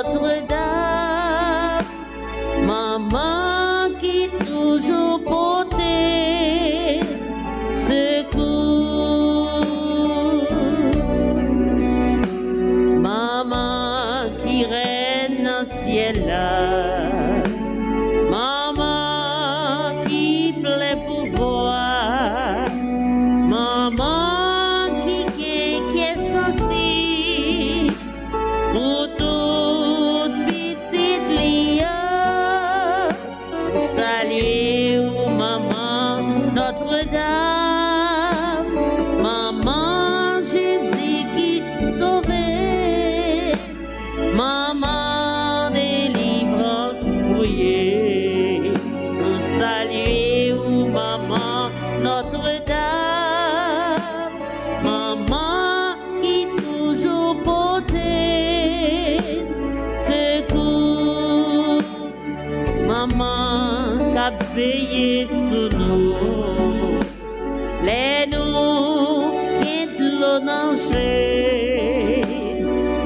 Notre-Dame, maman qui toujours portait secours, maman qui règne dans le ciel là, maman qui plein pouvoir, maman qui est sensible pour toute petite lion. Salut maman Notre-Dame, maman Jésus qui sauvait, maman délivrance brouillée. Nous saluons maman Notre-Dame, maman qui toujours portait secours, maman qui a veillé sur nous, les nous qui de l'eau danger,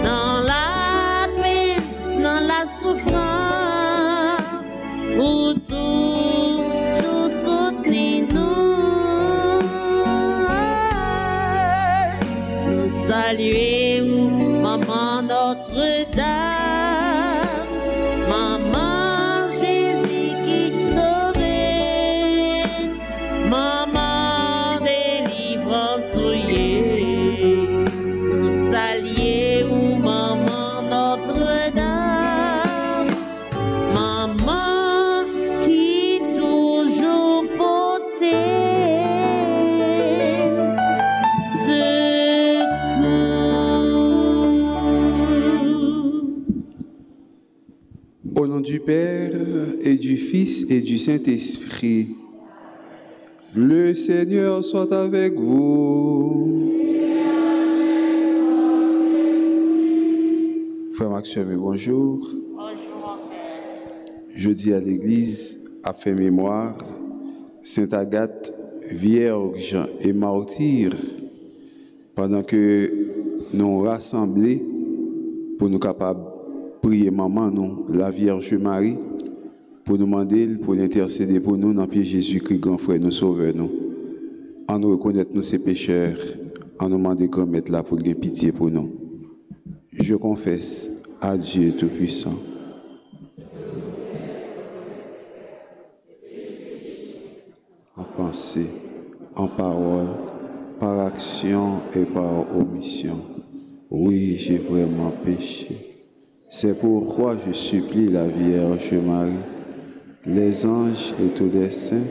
dans la peine, dans la souffrance, pour toujours soutenir nous. Nous saluons maman Notre-Dame, maman Jésus qui sauvait, maman délivrance souillée. Nous saluons maman Notre-Dame, maman qui toujours portait secours. Au nom du Père et du Fils et du Saint-Esprit, le Seigneur soit avec vous. Frère Maxime, bonjour. Bonjour mon Père. Je dis à l'Église, à faire mémoire, Sainte Agathe, vierge et martyre, pendant que nous rassemblés pour nous capables prier maman, nous, la Vierge Marie, pour nous demander, pour intercéder pour nous, dans pied Jésus-Christ, grand frère, nous sauveur, nous. En nous reconnaître nous, ses pécheurs, en nous demander qu'on mette là pour gagner pitié pour nous. Je confesse à Dieu Tout-Puissant. En pensée, en parole, par action et par omission. Oui, j'ai vraiment péché. C'est pourquoi je supplie la Vierge Marie, les anges et tous les saints,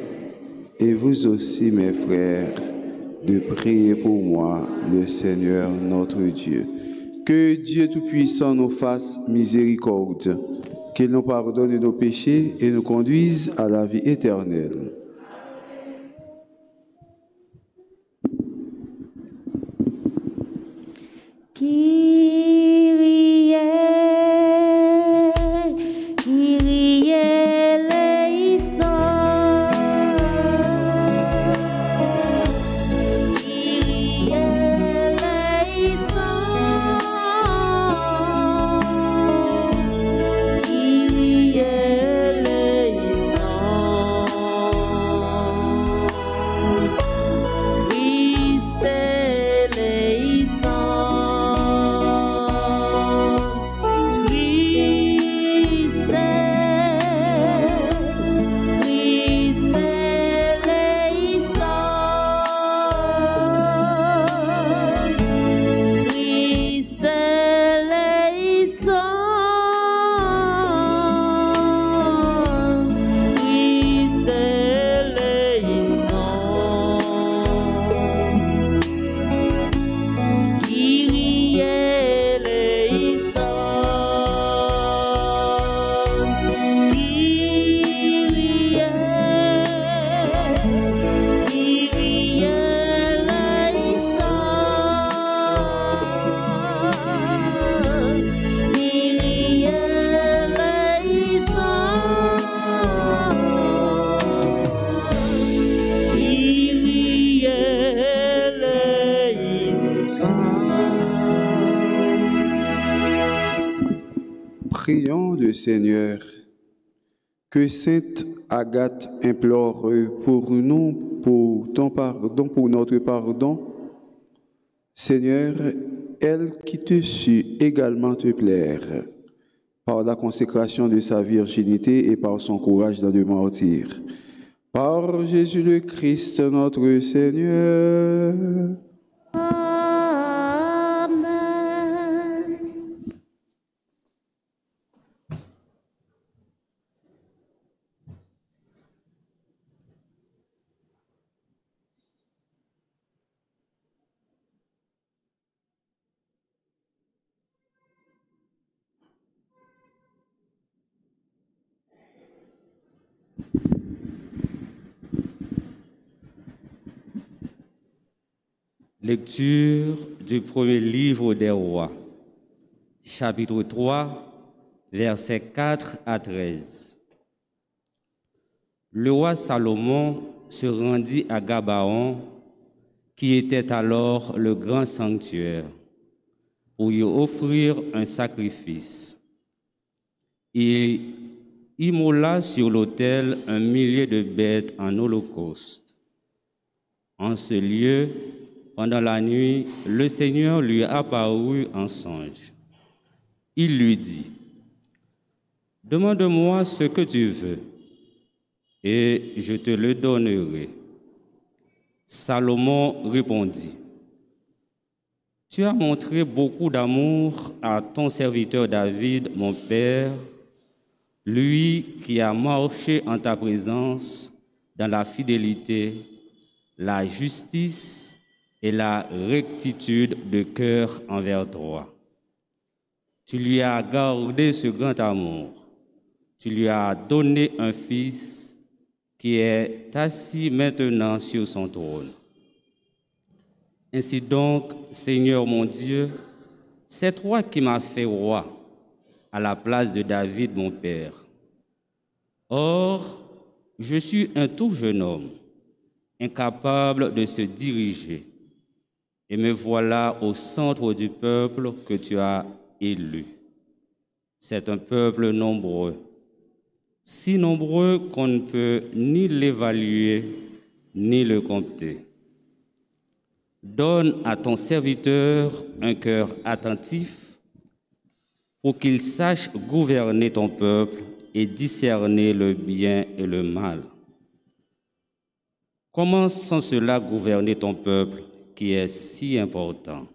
et vous aussi, mes frères, de prier pour moi, le Seigneur notre Dieu. Que Dieu Tout-Puissant nous fasse miséricorde, qu'il nous pardonne nos péchés et nous conduise à la vie éternelle. Kyrie, Kyrie eleison, Kyrie eleison, Kyrie eleison. Prions le Seigneur. Que Sainte Agathe implore pour nous, pour ton pardon, pour notre pardon. Seigneur, elle qui te sut également te plaire, par la consécration de sa virginité et par son courage dans le martyre. Par Jésus le Christ, notre Seigneur. Lecture du premier livre des rois, chapitre 3, versets 4 à 13. Le roi Salomon se rendit à Gabaon, qui était alors le grand sanctuaire, pour y offrir un sacrifice. Il immola sur l'autel 1 millier de bêtes en holocauste. En ce lieu, pendant la nuit, le Seigneur lui apparut en songe. Il lui dit, « Demande-moi ce que tu veux, et je te le donnerai. » Salomon répondit, « Tu as montré beaucoup d'amour à ton serviteur David, mon père, lui qui a marché en ta présence dans la fidélité, la justice et la rectitude de cœur envers toi. Tu lui as gardé ce grand amour. Tu lui as donné un fils qui est assis maintenant sur son trône. Ainsi donc, Seigneur mon Dieu, c'est toi qui m'as fait roi à la place de David mon père. Or, je suis un tout jeune homme, incapable de se diriger. Et me voilà au centre du peuple que tu as élu. C'est un peuple nombreux, si nombreux qu'on ne peut ni l'évaluer ni le compter. Donne à ton serviteur un cœur attentif pour qu'il sache gouverner ton peuple et discerner le bien et le mal. Comment sans cela gouverner ton peuple qui est si important?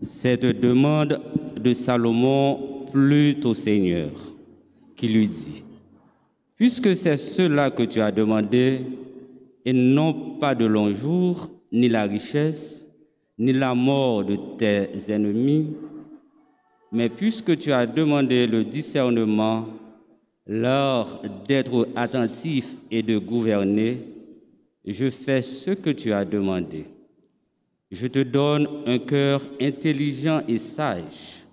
Cette demande de Salomon plut au Seigneur, qui lui dit, « Puisque c'est cela que tu as demandé, et non pas de longs jours, ni la richesse, ni la mort de tes ennemis, mais puisque tu as demandé le discernement, l'art d'être attentif et de gouverner, je fais ce que tu as demandé. Je te donne un cœur intelligent et sage,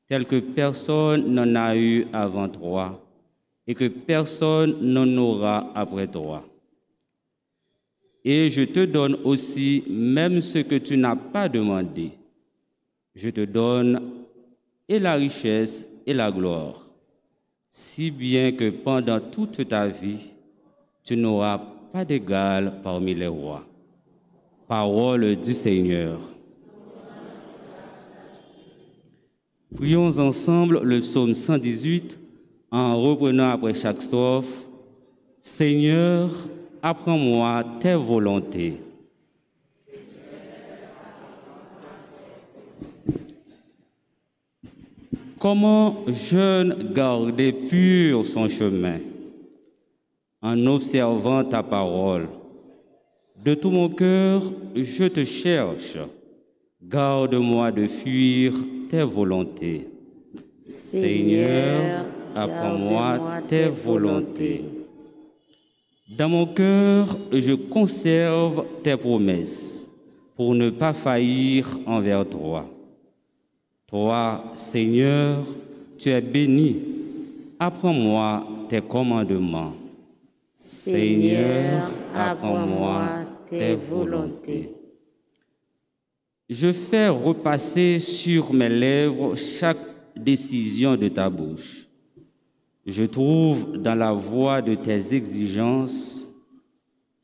tel que personne n'en a eu avant toi et que personne n'en aura après toi. Et je te donne aussi même ce que tu n'as pas demandé. Je te donne et la richesse et la gloire, si bien que pendant toute ta vie, tu n'auras pas d'égal parmi les rois. » Parole du Seigneur. Prions ensemble le psaume 118 en reprenant après chaque strophe. Seigneur, apprends-moi tes volontés. Comment jeune garder pur son chemin en observant ta parole? De tout mon cœur, je te cherche. Garde-moi de fuir tes volontés. Seigneur, apprends-moi tes volontés. Dans mon cœur, je conserve tes promesses pour ne pas faillir envers toi. Toi, Seigneur, tu es béni. Apprends-moi tes commandements. Seigneur, apprends-moi tes volontés. Je fais repasser sur mes lèvres chaque décision de ta bouche. Je trouve dans la voie de tes exigences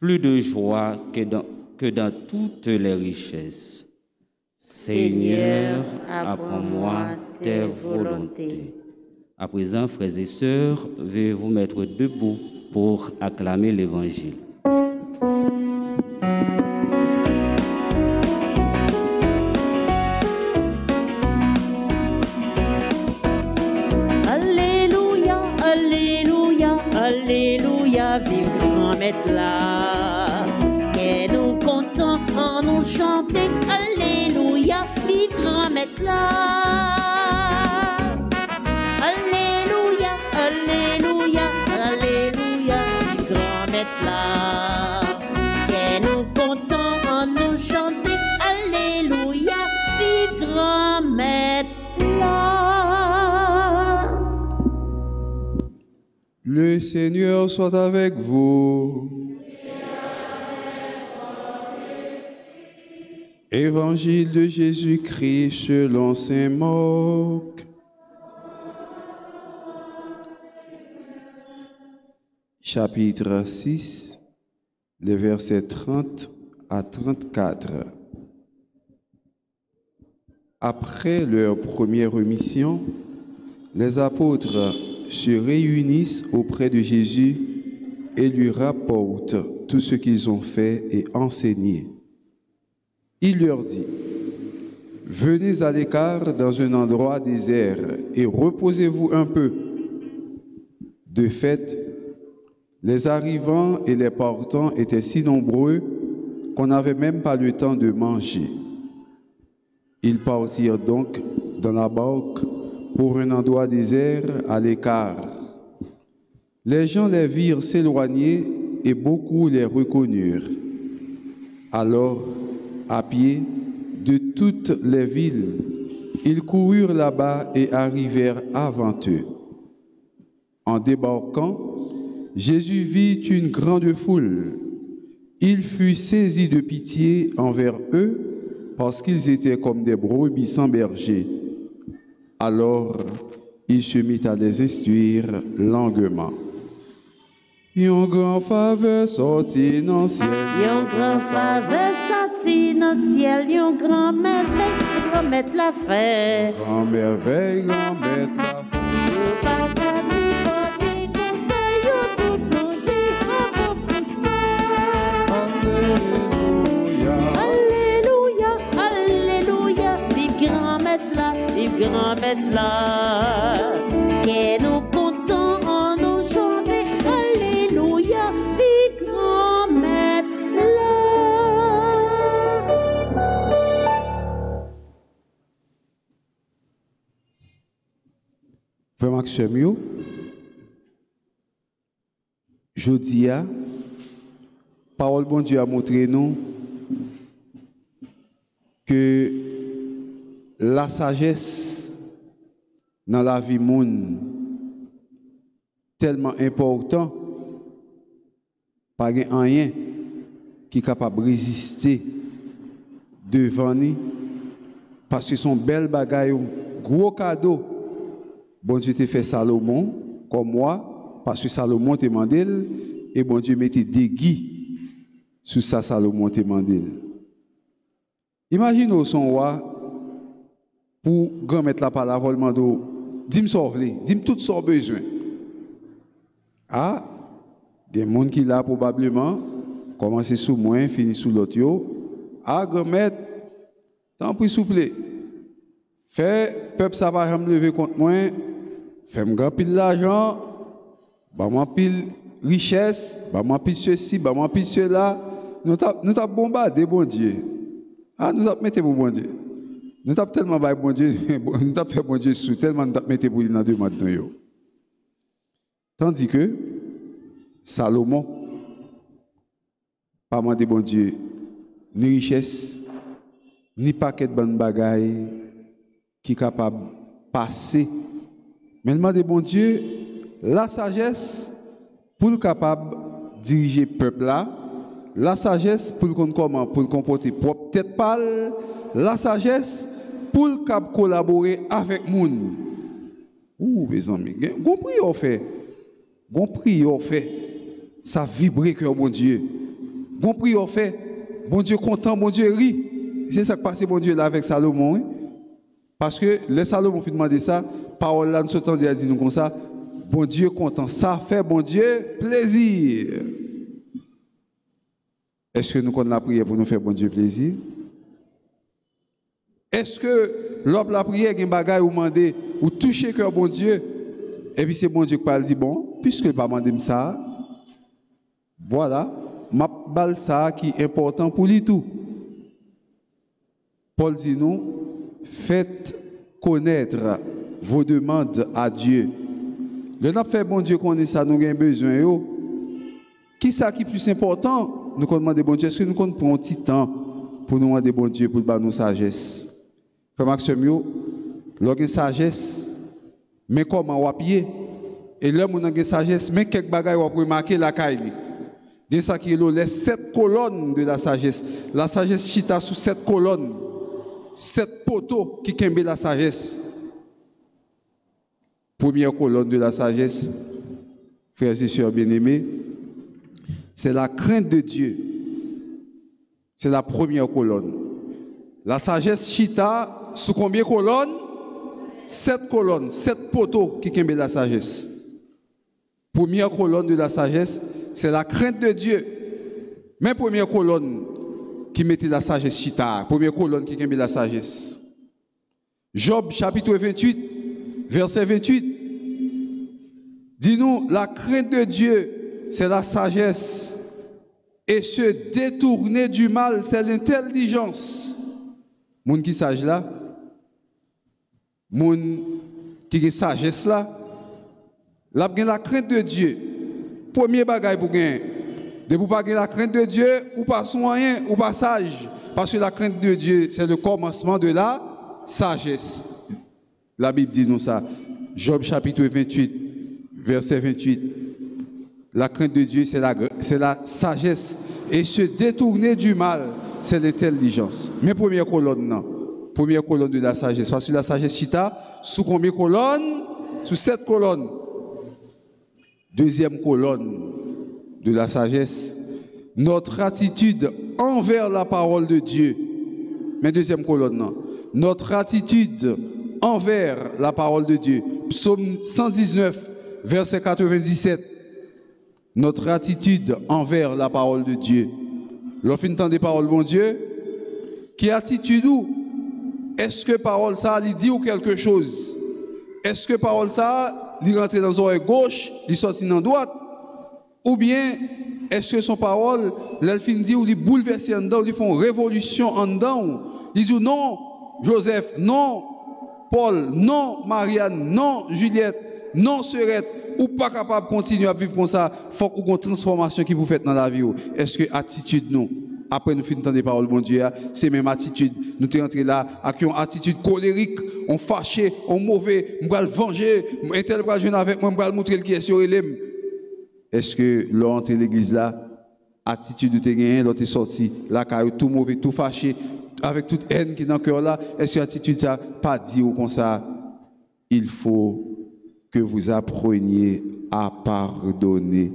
plus de joie que dans toutes les richesses. Seigneur, apprends-moi tes volontés. À présent, frères et sœurs, veuillez vous mettre debout pour acclamer l'Évangile. Alléluia, Alléluia, Alléluia, vive grand maître là. Et nous comptons en nous chanter. Alléluia, vive grand maître là. Alléluia, Alléluia, Alléluia, vive grand maître là. Et nous comptons en nous chanter. Alléluia, vive grand maître là. Le Seigneur soit avec vous. Évangile de Jésus-Christ selon saint Marc. Chapitre 6, les versets 30 à 34. Après leur première mission, les apôtres se réunissent auprès de Jésus et lui rapportent tout ce qu'ils ont fait et enseigné. Il leur dit: venez à l'écart dans un endroit désert et reposez-vous un peu. De fait, les arrivants et les partants étaient si nombreux qu'on n'avait même pas le temps de manger. Ils partirent donc dans la barque pour un endroit désert à l'écart. Les gens les virent s'éloigner et beaucoup les reconnurent. Alors, à pied, de toutes les villes, ils coururent là-bas et arrivèrent avant eux. En débarquant, Jésus vit une grande foule. Il fut saisi de pitié envers eux parce qu'ils étaient comme des brebis sans berger. Alors, il se mit à les instruire longuement. Yon grand faveur sorti dans le ciel. Yon grand faveur sorti dans le ciel. Yon grand merveille, grand maître la fait. Grand merveille, grand maître la fait. Yo papa ni body conseil, yo tout nous dit bravo pour ça. Alléluia. Alléluia, Alléluia, vive grand maître là, vive grand maître là. Et nous comptons en nous chanter. Alléluia, vive grand maître là. Frère Maxime, jeudi, parole bon Dieu a montré nous que la sagesse dans la vie monde tellement important, pas rien qui est capable de résister devant nous, parce que son bel bagaille, gros cadeau. Bon Dieu t'a fait Salomon comme moi, parce que Salomon t'a demandé, et bon Dieu mettait des guides sur ça, Salomon t'a demandé. Imaginez son roi pour grand mettre la parole, dis-moi sauver, dis-moi tout son besoin. Ah, il y a des gens qui là probablement commencé sous moi, fini sous l'autre. Ah, grand maître, tant pis souple. Fait peuple ça va me lever contre moi. Fais-moi grand pile l'argent, bah moi pile richesse, bah moi pile ceci, bah moi pile cela. Nous t'a bombardé bon Dieu. Ah, nous t'a mettez pour bon Dieu. Nous t'a tellement bail bon Dieu, nous t'a fait bon Dieu sous tellement nous t'a mettez pour lui dans deux mois de yo. Tandis que Salomon pas demandé bon Dieu ni richesse ni paquet de bonnes bagailles qui est capable de passer. Mais il demande bon Dieu la sagesse pour le capable de diriger le peuple là, la sagesse pour le comment pour le comporter propre tête pâle, la sagesse pour collaborer avec les gens. Ouh, mes amis, gon prière fait. Gon prière fait. Ça vibre cœur bon Dieu. Gon prière fait. Bon Dieu content, bon Dieu rit. C'est ça qui passe bon Dieu là avec Salomon. Hein? Parce que les Salomon fait demander ça, parole là nous sommes à dire nous comme ça, bon Dieu content, ça fait bon Dieu plaisir. Est-ce que nous connaissons la prière pour nous faire bon Dieu plaisir? Est-ce que l'homme la prière, il y a un bagage ou demander ou toucher cœur bon Dieu, et puis c'est bon Dieu qui parle dit bon, puisque il pas demander ça, voilà, ma balle ça qui est important pour lui tout. Paul dit nous, faites connaître vos demandes à Dieu. Le n'a fait bon Dieu connaît ça, nous avons besoin yo. Qui ça qui est plus important? Nous demandons bon Dieu, est-ce que nous prenons un petit temps pour nous demander bon Dieu pour nous sagesse? Frère Maxime, l'orgue sagesse, mais comment on pied? Et là, nous avons sagesse, mais quelques bagages on peut marquer la caille. C'est ça qui est les 7 colonnes de la sagesse. La sagesse chita sous 7 colonnes. 7 poteaux qui kembe la sagesse. Première colonne de la sagesse, frères et sœurs bien-aimés, c'est la crainte de Dieu. C'est la première colonne. La sagesse chita sous combien de colonnes? 7 colonnes, 7 poteaux qui kembe la sagesse. Première colonne de la sagesse, c'est la crainte de Dieu. Mais première colonne qui mettait la sagesse chita, première colonne qui kembe la sagesse. Job chapitre 28, verset 28. Dis-nous, la crainte de Dieu, c'est la sagesse. Et se détourner du mal, c'est l'intelligence. Moun qui sage là, moun qui a sagesse là, la crainte de Dieu. Premier bagage pour gagner. De vous pas la crainte de Dieu, ou pas soigner, ou pas sage. Parce que la crainte de Dieu, c'est le commencement de la sagesse. La Bible dit nous ça. Job chapitre 28, verset 28. La crainte de Dieu, c'est la sagesse. Et se détourner du mal, c'est l'intelligence. Mais première colonne, non. Première colonne de la sagesse. Parce que la sagesse chita, sous combien de colonnes? Sous 7 colonnes. Deuxième colonne de la sagesse, notre attitude envers la parole de Dieu. Mais deuxième colonne, non. Notre attitude envers la parole de Dieu. Psaume 119, verset 97. Notre attitude envers la parole de Dieu. Lorsqu'on entend des paroles, bon Dieu, qui attitude où? Est-ce que parole ça, il dit ou quelque chose? Est-ce que parole ça, il rentre dans l'oreille gauche, il sortit dans la droite? Ou bien, est-ce que son parole, l'elfine dit ou il bouleverse en dedans, ils font révolution en dedans? Il dit non, Joseph, non, Paul, non, Marianne, non, Juliette, non, Serette, ou pas capable de continuer à vivre comme ça, il faut qu'on ait une transformation qui vous fait dans la vie. Est-ce que attitude nous, après nous finissons des paroles, bon Dieu, c'est même attitude, nous sommes entrés là, avec une attitude colérique, on fâché, on mauvais, on va le venger, un tel va jouer avec moi, on va le montrer qui est sur l'élème. Est-ce que l'entrée de l'église là, attitude de gagné, l'autre est sorti, là, tout mauvais, tout fâché, avec toute haine qui est dans le cœur là, est-ce que l'attitude ça, pas dit ou comme ça, il faut que vous appreniez à pardonner.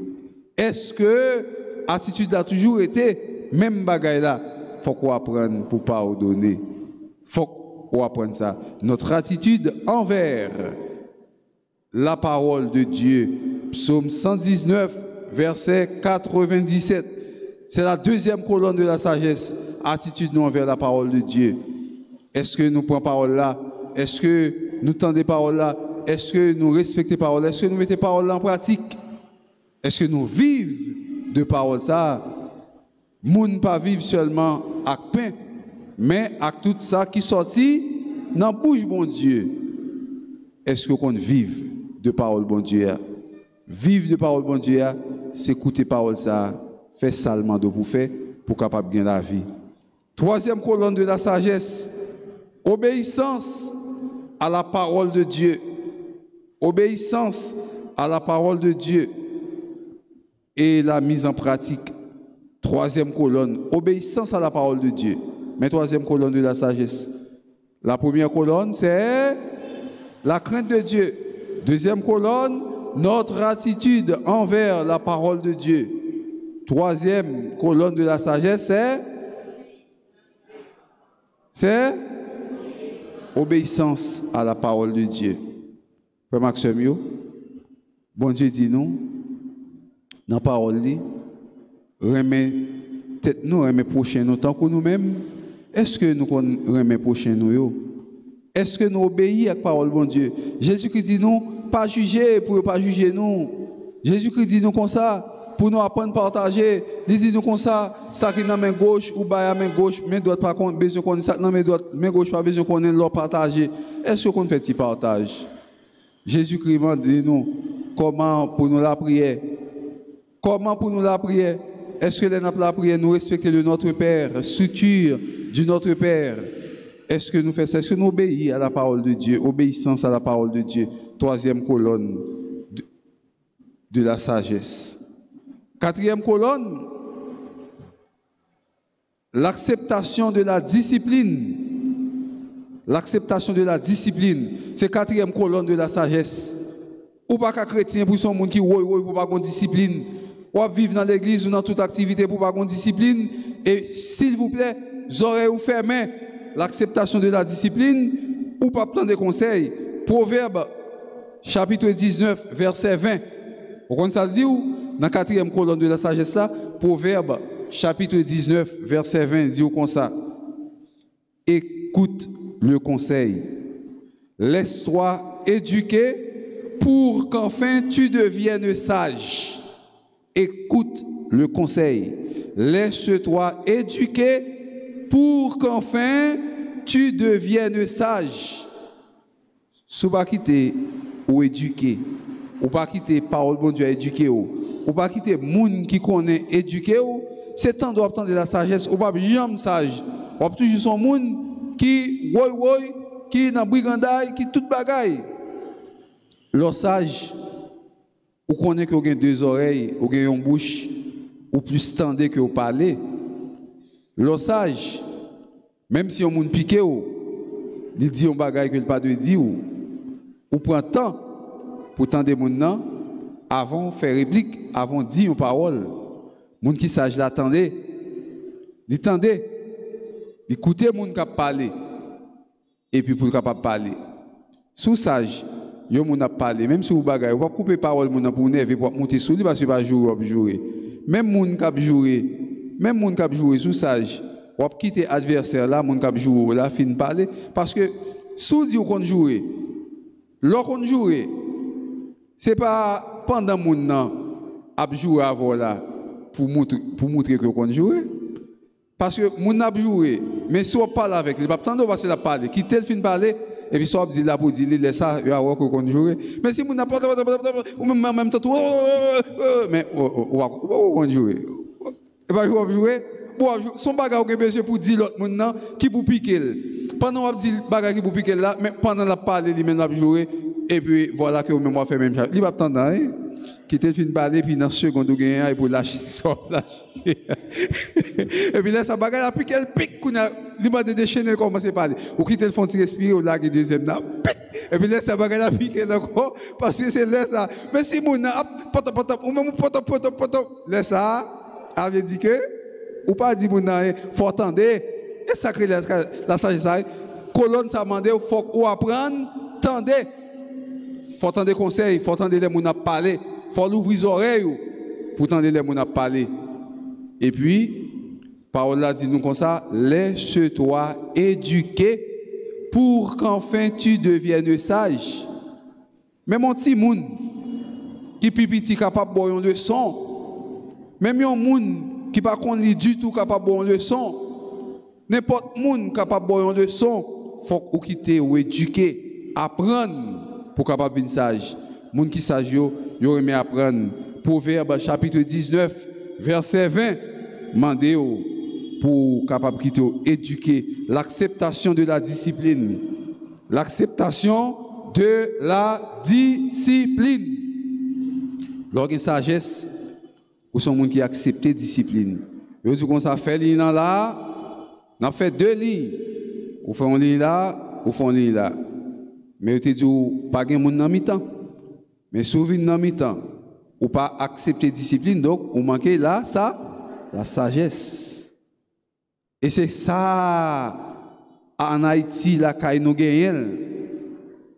Est-ce que l'attitude a toujours été, même bagaille là, il faut qu'on apprenne pour pardonner. Il faut qu'on apprenne ça. Notre attitude envers la parole de Dieu, psaume 119, verset 97. C'est la deuxième colonne de la sagesse. Attitude nous envers la parole de Dieu. Est-ce que nous prenons parole là? Est-ce que nous tendons parole là? Est-ce que nous respectons parole? Est-ce que nous mettons parole en pratique? Est-ce que nous vivons de parole ça? Moun pas vivre seulement avec pain, mais avec tout ça qui sortit dans la bouche bon Dieu. Est-ce que qu'on vive de parole bon Dieu? Vivre de parole bon Dieu, c'est écouter parole ça, faire salement de pour faire pour capable gagner la vie. Troisième colonne de la sagesse, obéissance à la parole de Dieu. Obéissance à la parole de Dieu et la mise en pratique. Troisième colonne, obéissance à la parole de Dieu. Mais troisième colonne de la sagesse. La première colonne, c'est la crainte de Dieu. Deuxième colonne, notre attitude envers la parole de Dieu. Troisième colonne de la sagesse, c'est obéissance à la parole de Dieu. Frère Maxime, bon Dieu dit nous, dans la parole, remet tête nous, remet prochain nous, tant que nous-mêmes, est-ce que nous remet prochain nous? Est-ce que nous obéissons à la parole de bon Dieu? Jésus-Christ dit nous, pas juger pour ne pas juger nous. Jésus-Christ dit nous comme ça, pour nous apprendre à partager. Il dit nous comme ça, ça qui est dans la main gauche ou la main gauche, mais droite pas besoin qu'on ça dans la main gauche pas besoin qu'on ait leur partager. Est-ce qu'on fait ce partage? Jésus-Christ dit nous comment pour nous la prière? Comment pour nous la prière? Est-ce que la prière nous respecter de notre Père, structure de notre Père? Est-ce que nous faisons ça? Est-ce que nous obéissons à la parole de Dieu? Obéissance à la parole de Dieu. Troisième colonne de la sagesse. Quatrième colonne, l'acceptation de la discipline. L'acceptation de la discipline. C'est quatrième colonne de la sagesse. Ou pas qu'un chrétien pour son monde qui pour pas qu'on discipline. Ou vivre dans l'église ou dans toute activité pour pas qu'on discipline. Et s'il vous plaît, oreilles ou fermées. L'acceptation de la discipline ou pas prendre des conseils. Proverbe chapitre 19 verset 20. Vous comprenez ça le dit où? Dans la quatrième colonne de la sagesse là, Proverbe chapitre 19 verset 20 dit comme ça. Écoute le conseil. Laisse-toi éduquer pour qu'enfin tu deviennes sage. Écoute le conseil. Laisse-toi éduquer pour qu'enfin tu deviennes sage. Si vous ne quittez ou éduquer, ou pas quitter parole bon Dieu à éduquer, ou pas quitter monde qui connaît éduquer, c'est temps doit attendre la sagesse, ou pas jamais sage. Ou pas toujours son monde qui qui dans brigandaille, qui tout bagaille. Le sage, ou connaît que vous avez deux oreilles, ou avez une bouche, ou plus tendez que vous parlez. Le sage, même si on moun piqué il dit un bagage que il pas de dire ou prend temps pour tendre moun nan avant faire réplique, avant dire une parole. Moun qui sage l'attendait. Il tendait. Écoutez moun qui parler et puis pour capable parler. Sous sage, yo moun a parlé même si vous bagage, ou pas couper parole moun pour nerver pour monter sous lui parce que pas jouer. Même moun qui jouer même moun k'ap jouer sous sage, ou ap quitter adversaire là, moun k'ap jouer là fin parler parce que sous dit qu'on jouer. Lorsqu'on jouer, c'est pas pendant moun nan ap jouer avant là pour montrer que qu'on jouer. Parce que moun ap jouer, mais si on parle avec lui, pas tendre passer la parler, quitter le fin parler et puis soit dit là pour dire laisse ça y a qu'on jouer. Mais si moun n'a pas ou même temps mais on jouer. Et bien, vous jouer, son bagage que monsieur pour dire l'autre monde qui pour piquer. Pendant qu'on dit bagage qui pour piquer là, mais pendant la parler, lui même a joué et puis voilà que vous même fait même chose. Il va attendre hein, qui te fin parler puis dans seconde ou gagne et pour lâcher sort lâcher. Et puis là ça bagage a piqué le pique qu'on a il m'a déchaîner commencer à parler. Ou qui te font respirer ou là qui deuxième là. Et puis là ça bagage a piqué encore parce que c'est là ça. Mais si mon ou même là ça avait dit que, ou pas dit, faut attendre, et sacré la sagesse, colonne ça demande, il faut ou apprendre, tendez. Faut attendre des conseils, faut attendre les gens à parler, faut ouvrir les oreilles pour attendre les gens à parler. Et puis, parole là dit nous comme ça, laisse-toi éduquer pour qu'enfin tu deviennes sage. Même mon petit monde qui est capable de boire une leçon, même un monde qui pas qu'on lit du tout capable de boire une leçon, n'importe monde capable de boire une leçon, faut ou quitter ou éduquer, apprendre pour capable devenir sage. Monde qui sage yo remet apprendre. Proverbe chapitre 19 verset 20 mandé pour capable quitter éduquer, l'acceptation de la discipline. L'acceptation de la discipline. Lorsqu'il y a sagesse, ou son monde qui accepte discipline. Yo dit qu'on ça fait li nan On a fait 2 lignes. Ou fait une ligne là, ou fait une ligne là. Mais tu dis, pas de monde dans mi-temps. Mais si vous venez dans mi-temps, ou pas accepter discipline, donc vous manquez là, ça, la sagesse. Et c'est ça, en Haïti, la caille nous gagne.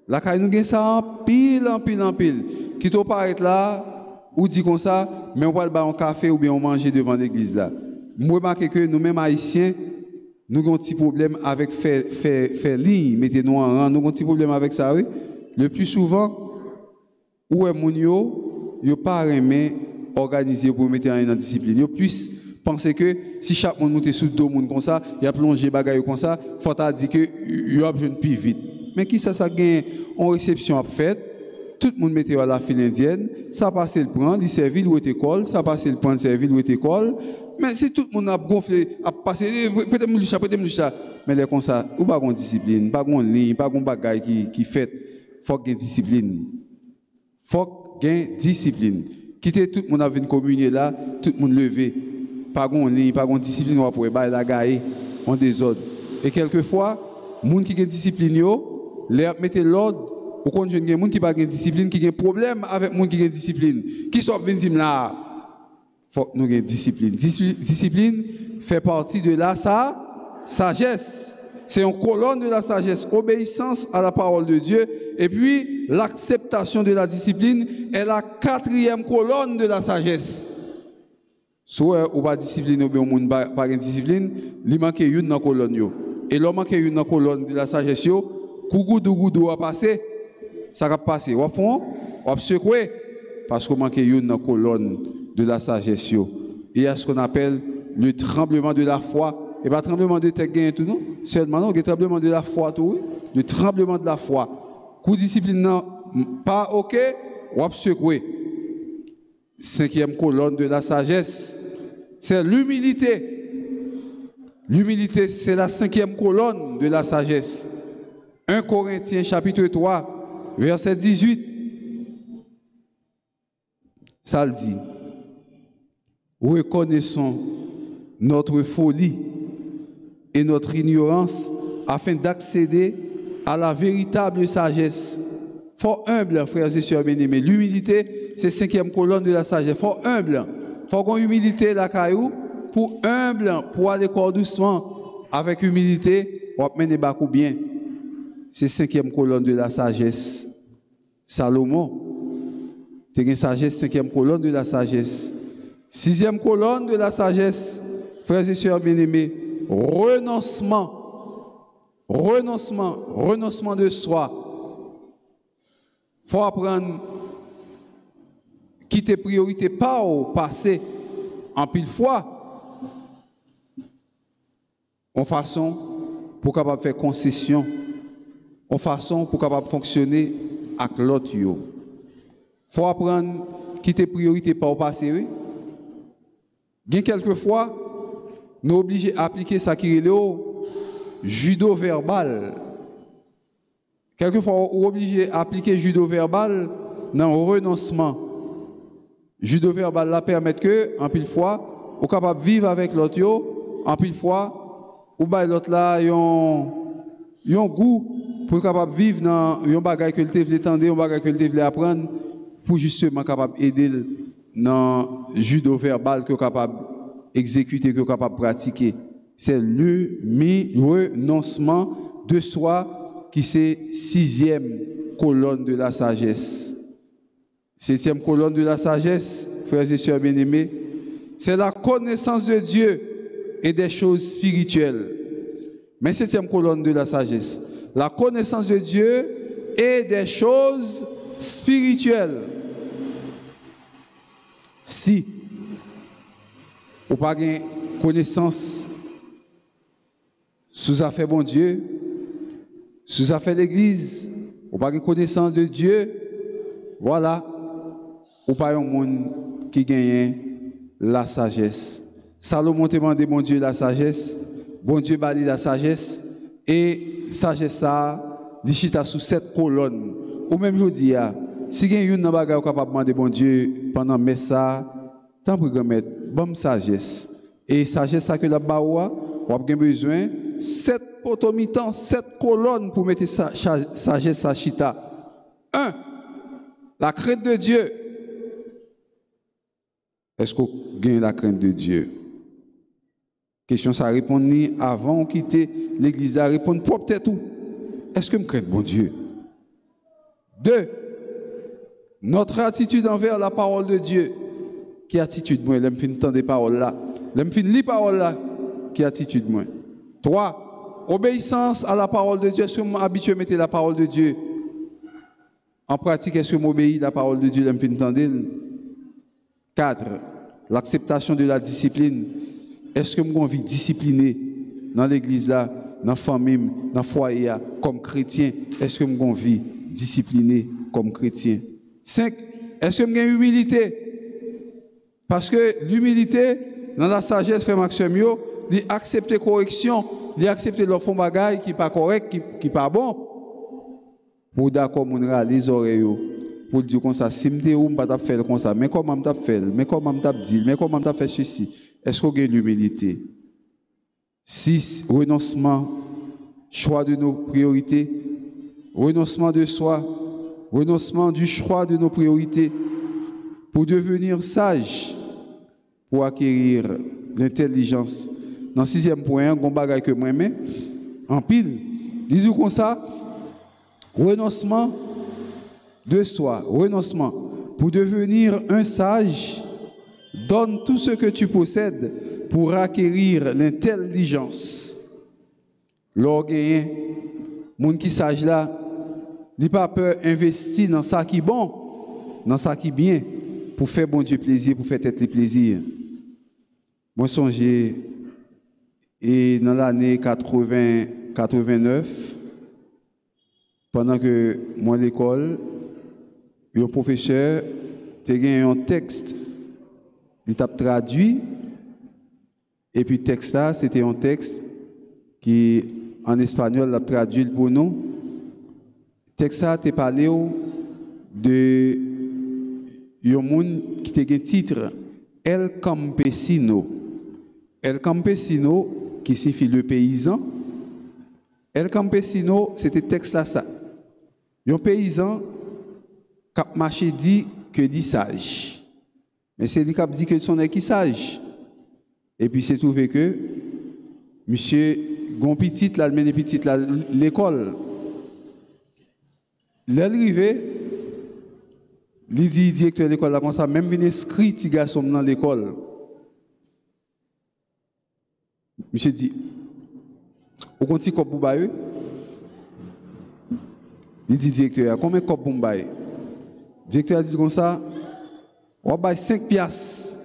La caille nous gagne ça en pile, en pile, en pile. Qui te paraît là, ou dit comme ça, mais on va boire un café ou bien on mange devant l'église là. Moi, je remarque que nous-mêmes Haïtiens, nous avons un petit problème avec faire ligne, mettez-nous en rang, nous avons un petit problème avec ça, oui. Le plus souvent, où est mon yo pas aimé organiser pour mettre en discipline. Yo plus penser que si chaque monde monte sous deux monde comme ça, il a plongé bagaille comme ça, faut ta dire que yo a besoin plus vite. Mais qui ça gagne en réception à fait, tout le monde mettait à la file indienne, ça passait le prendre, il servit ou était école, ça passait le prendre servit ou était école. Mais si tout le monde a gonflé, a passé, peut-être me ça, mais les comme ça, ou pas de discipline, pas de ligne, pas de bagaille qui fait, faut qu'il y ait discipline. Faut qu'il y ait discipline. Quitter tout le monde avec une communion là, tout le monde levé, pas de ligne, pas de discipline, on va pouvoir bailler la gaille, en désordre. Et quelquefois, les gens qui ont discipline, les mettez l'ordre, ou quand il y a des gens qui n'ont pas de discipline, qui ont un problème avec les gens qui ont discipline, qui sont venus là. Il faut que nous ayons discipline. Discipline fait partie de la sagesse. C'est une colonne de la sagesse. Obéissance à la parole de Dieu. Et puis, l'acceptation de la discipline est la 4e colonne de la sagesse. Soit on va discipliner ou on n'a pas de discipline, il manque une dans la colonne. Et l'homme manque une dans la colonne de la sagesse, cougoudou va passer, ça va passer. Au fond, on va secouer parce qu'on manque une dans la colonne de la sagesse. Et il y a ce qu'on appelle le tremblement de la foi. Et pas tremblement de tête gain tout non, seulement non, le tremblement de la foi tout, le tremblement de la foi. Coup discipline non, pas OK, on va secouer. 5e colonne de la sagesse, c'est l'humilité. L'humilité, c'est la 5e colonne de la sagesse. 1 Corinthiens chapitre 3, verset 18. Ça le dit. Reconnaissons notre folie et notre ignorance afin d'accéder à la véritable sagesse. Faut humble, frères et sœurs bien-aimés. L'humilité, c'est 5e colonne de la sagesse. Faut humble. Faut qu'on humilité la caillou pour humble, pour aller corps doucement. Avec humilité, on va mener beaucoup bien. C'est 5e colonne de la sagesse. Salomon, tu as une sagesse, 5e colonne de la sagesse. 6e colonne de la sagesse, frères et sœurs bien-aimés, renoncement. Renoncement de soi. Il faut apprendre quitter priorité pas au passé en pile fois en façon pour capable faire concession en façon pour capable fonctionner avec l'autre. Il faut apprendre quitter priorité pas au passé. Oui? Bien quelquefois nous sommes obligés d'appliquer ça qui est le judo verbal. Quelquefois, on est obligé d'appliquer judo verbal dans le renoncement. Judo verbal là permet que, en pile fois, on est capable de vivre avec l'autre, en pile fois, ou bien l'autre là, il y a un goût pour capable de vivre dans un bagage que tu veux tendre, un bagage que tu veux apprendre, pour justement capable aider dans le judo verbal que tu es capable d'exécuter, que tu es capable de pratiquer. C'est le renoncement de soi qui c'est 6e colonne de la sagesse. 7e colonne de la sagesse, frères et sœurs bien-aimés, c'est la connaissance de Dieu et des choses spirituelles. Mais 7e colonne de la sagesse, la connaissance de Dieu et des choses spirituelles. Si vous n'avez pas de connaissance sous affaire bon Dieu, sous affaire l'église, ou pas de connaissance de Dieu, voilà, ou pas un monde qui gagne la sagesse. Salomon demandé bon Dieu la sagesse, bon Dieu bali la sagesse, et sagesse ça, il chita sous 7 colonnes. Ou même je dis, si il y a une bagage capable de demander bon Dieu pendant messe ça, tant pour mettre bonne sagesse. Et sagesse ça que la baoua, on a besoin 7 potomitans, 7 colonnes pour mettre sagesse sa chita. 1. La crainte de Dieu. Est-ce qu'on gagne la crainte de Dieu? Question ça répond ni avant de quitter l'église, à répondre propre tête tout. Est-ce que je crains bon Dieu? 2. Notre attitude envers la parole de Dieu. Qui attitude moi? L'aime fin entendre des paroles là. L'aime fin lire paroles là. Qui attitude moi? 3. Obéissance à la parole de Dieu. Est-ce que je m'habitue à mettre la parole de Dieu en pratique? Est-ce que je m'obéis à la parole de Dieu? L'aime fin entendre? 4. L'acceptation de la discipline. Est-ce que je suis discipliné dans l'église là, dans la famille, dans le foyer comme chrétien? Est-ce que je suis discipliné comme chrétien? 5. Est-ce que je suis humilité? Parce que l'humilité, dans la sagesse, fait Maxime, il accepter correction, il accepter leur fond bagaille qui n'est pas correct, qui n'est pas bon. Pour d'accord, mon les oreilles, pour dire comme ça, si je ne peux pas faire comme ça, mais comment je faire, mais comment je dire, mais comment je faire ceci? Est-ce qu'on a l'humilité? 6. Renoncement, choix de nos priorités, renoncement de soi, renoncement du choix de nos priorités pour devenir sage, pour acquérir l'intelligence. Dans le 6e point, un bagage que moi mais en pile, disons comme ça, renoncement de soi, renoncement pour devenir un sage. Donne tout ce que tu possèdes pour acquérir l'intelligence. L'orgueil, moun qui sage là, n'a pas peur d'investir dans ça qui est bon, dans ça qui est bien, pour faire bon Dieu plaisir, pour faire tête les plaisirs. Moi, songez, et dans l'année 89, pendant que moi à l'école, un professeur a gagné un texte. Il t'a traduit, et puis le texte là, c'était un texte qui, en espagnol, l'a traduit pour nous. Le texte là, t'es parlé de un monde qui a un titre, El Campesino. El Campesino, qui signifie le paysan. El Campesino, c'était le texte là, ça. Un paysan qui a marché dit que dit sage. Mais c'est lui qui a dit que son est qui sage. Et puis c'est trouvé que monsieur gon petit là, le petit là l'école. L'arrivée, il dit directeur de l'école là comme ça, même vient inscrit petit garçon dans l'école. Monsieur dit au compte cop pour bailler. Il dit directeur, combien cop pour bailler? Directeur a dit comme ça, on va 5 piastres.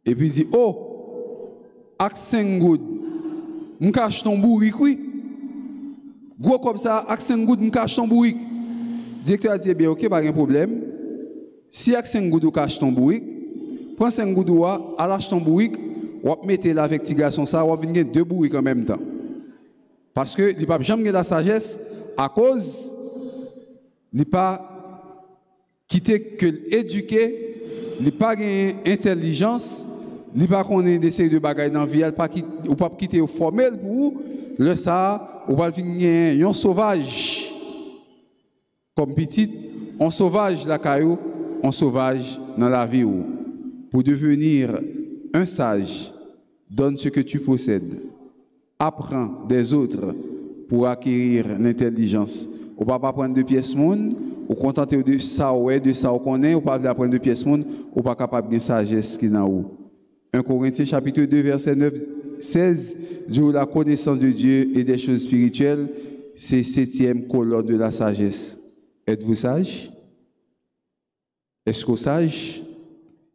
Et puis il dit, oh, avec 5 gouttes, je cache ton bourrique, oui. Gros comme ça, avec 5 gouttes, je cache ton bourrique. Le directeur a dit, bien, ok, pas de problème. Si avec 5 gouttes, tu caches ton bourrique, prends 5 gouttes, allâche ton bourrique, on va mettre là avec petit garçon, ça, on va venir 2 bourriques en même temps. Parce que il ne peut jamais la sagesse à cause, il ne peut pas quitter que l'éduquer, il n'a pas d'intelligence, il n'a pas connaître des séries de bagages dans la vie, il ne pas quitter au formel pour le ça, ou pas venir un sauvage. Comme petit, on sauvage la caillou, on sauvage dans la vie. Pour devenir un sage, donne ce que tu possèdes. Apprends des autres pour acquérir l'intelligence. On ne va pas prendre de pièces monde. Ou contenter de ça on connaît, ou pas apprendre de pièces monde, ou pas capable de sagesse qui est dans où. 1 Corinthiens chapitre 2 verset 9 16 dit la connaissance de Dieu et des choses spirituelles, c'est 7e colonne de la sagesse. Êtes-vous sage? Est-ce que vous sage?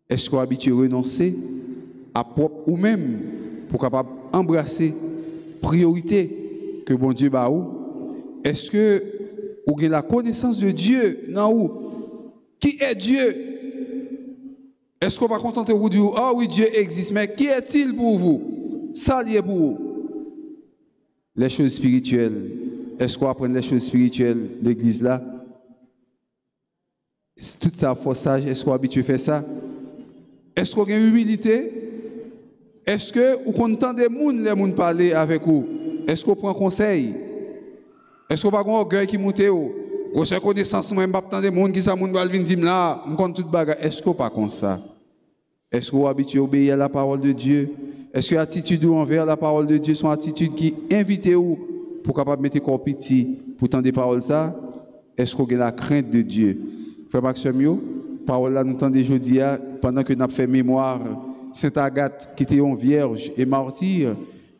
Est-ce que vous habitué à renoncer à propre ou même pour capable embrasser priorité que bon Dieu ba ou? Est-ce que vous avez la connaissance de Dieu dans où? Qui est Dieu? Est-ce qu'on va contenter de vous dire, ah oui, Dieu existe, mais qui est-il pour vous? Ça lié pour vous. Les choses spirituelles. Est-ce qu'on apprend les choses spirituelles, l'église là? Tout ça, faut sage. Est-ce qu'on est habitué à faire ça? Est-ce qu'on a une humilité? Est-ce que vous entendez les gens parler avec vous? Est-ce que vous prenez conseil? Est-ce que vous n'avez pas d'orgueil qui monte? Vous avez connaissance, vous n'avez pas des gens qui sont venus là, vous comptez tout bagage. Est-ce que vous pas comme ça? Est-ce que vous habituez à obéir à la parole de Dieu? Est-ce que l'attitude envers la parole de Dieu sont attitude qui invite vous pour capable mettre corps petit pour entendre des paroles ça? Est-ce que vous avez la crainte de Dieu? Frère Maxime, parole là nous entendons aujourd'hui pendant que nous avons fait mémoire Sainte Agathe qui était une vierge et martyre.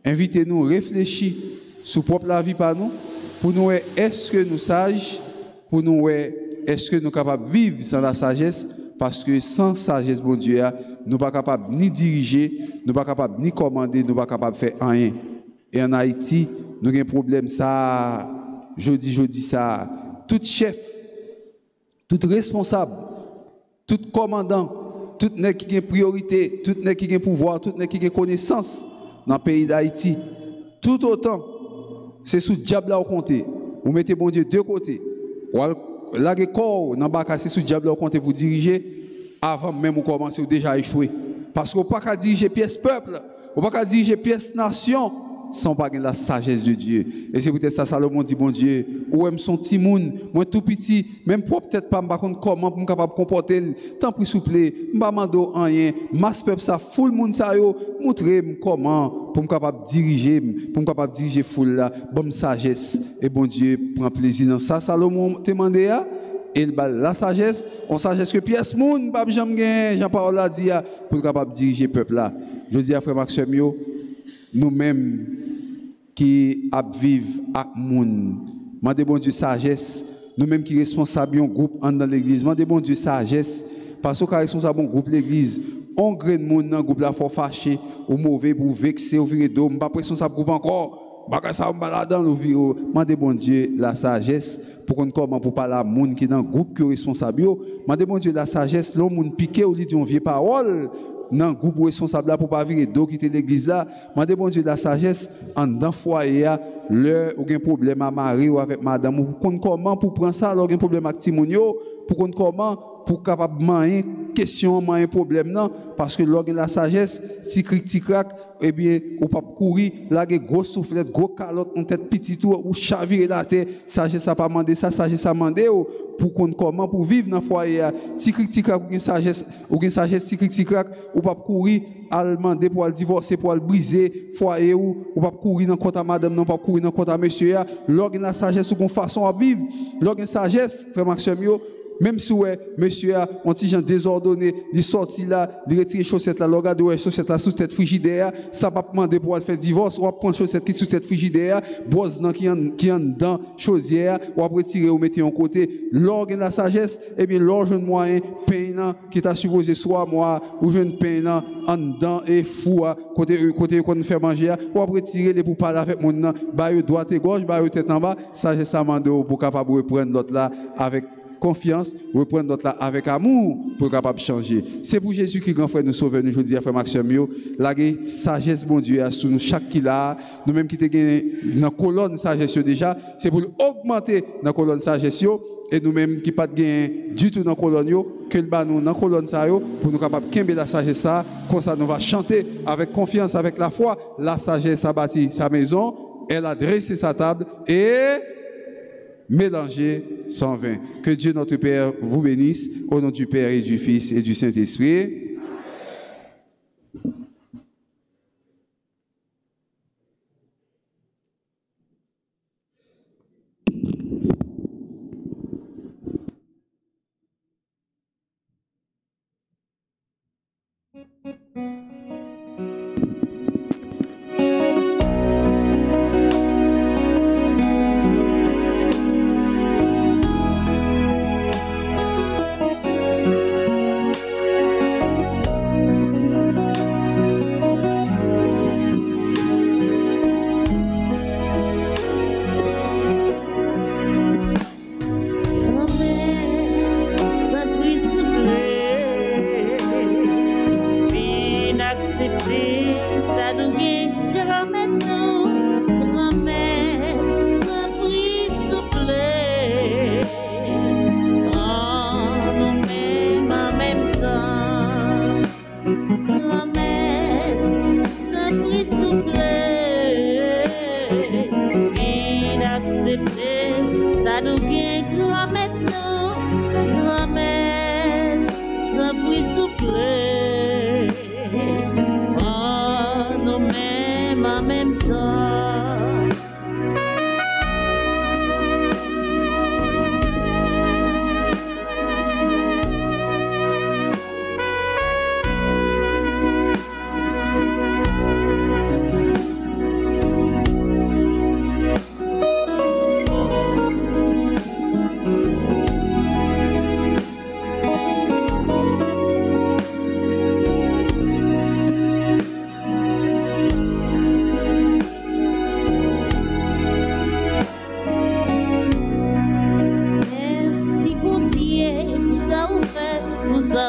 Invitez-nous à réfléchir sur propre la vie par nous pour nous est-ce que nous sages, pour nous est-ce que nous sommes capables de vivre sans la sagesse, parce que sans sagesse, bon Dieu, nous ne sommes pas capables ni diriger, nous ne sommes pas capables ni commander, nous ne sommes pas capables de faire rien. Et en Haïti, nous avons un problème, ça, jeudi, ça, tout chef, tout responsable, tout commandant, tout nèg qui a priorité, tout nèg qui a pouvoir, tout nèg qui a connaissance dans le pays d'Haïti, tout autant, c'est sous diable là au compter. Vous mettez bon Dieu deux côtés. La corps dans bas c'est sous diable là au compter vous diriger avant même vous commencer déjà échouer. Parce qu'on pas qu'à diriger pièce peuple, on pas qu'à diriger pièce nation sans pas la sagesse de Dieu. Et c'est peut-être ça Salomon dit bon Dieu, ou même son petit monde, moi tout petit, même pour peut-être pas me contre comment pour me capable comporter, tant pis s'il vous plaît, m'pa mando rien, masse peuple ça full monde ça yo, montrer comment pour me capable diriger, pour me capable diriger foule là, bonne sagesse et bon Dieu prend plaisir dans ça Salomon te demandé a et la sagesse, on sagesse que pièce monde pas jamais gain, Jean-Paul a dit pour capable diriger peuple là. Je dis à frère Maxime yo, nous-mêmes qui vivons à moun, mandez bon Dieu sagesse, nous-mêmes qui responsables d'un groupe dans l'église, mandez bon Dieu sagesse, parce que responsable d'un groupe l'église, on graine moun dans groupe là faut fâcher ou mauvais pour vexer ou virer d'homme, pas responsable groupe encore, bagay ça baladant nous viro, mandez bon Dieu la sagesse pour qu'on comment pour parler à moun qui dans groupe qui responsable yo, mandez bon Dieu la sagesse, l'homme moun piqué ou lui dit on vieille parole dans le groupe responsable là pour pas virer d'eau quitter l'église là, mandez bon Dieu de la sagesse en dans foyer leur ou un problème à mari ou avec madame ou comment pour prendre ça alors un problème avec timonio pour comment pour capable manger question manger problème non parce que l'organe la sagesse si critique eh bien ou pas courir là gros soufflette gros calotte en tête petit tout ou chavirer la tête sagesse ça pas demander ça sagesse ça demander pour comment pour vivre dans foyer si critique ou sagesse si critique ou pas courir à demander pour le divorcer pour le briser foyer ou pas courir dans compte à madame non pas courir dans compte à monsieur l'organe la sagesse ou une façon à vivre l'organe sagesse frère Maxime même si monsieur a un petit gens désordonné, il sorti là, il retire chaussette là, regarde ouais chaussette là sous tête frigidaire, ça pas demander pour faire divorce, ou prendre chaussette qui sous tête frigidaire, bosse qui en dans chaudière, ou retirer ou mettre en côté, l'organe la sagesse, et bien l'organe moyen peine qui t'a supposé soit moi ou jeune peine en dedans et fou côté qu'on fait manger, ou retirer les pour parler avec mon ba droite et gauche, ba tête en bas, sagesse ça mande pour capable reprendre l'autre là avec confiance, reprendre notre là avec amour pour capable changer. C'est pour Jésus qui grand frère nous sauve nous aujourd'hui frère Maxime la sagesse bon Dieu sous nous chaque qui là nous même qui te gagné dans colonne sagesse déjà c'est pour augmenter dans colonne sagesse et nous même qui pas gagné du tout dans colonne que le bas nous dans colonne ça pour nous capable kembe la sagesse ça comme ça nous va chanter avec confiance avec la foi la sagesse a bâti sa maison elle a dressé sa table et mélanger sans vin. Que Dieu notre Père vous bénisse au nom du Père et du Fils et du Saint-Esprit.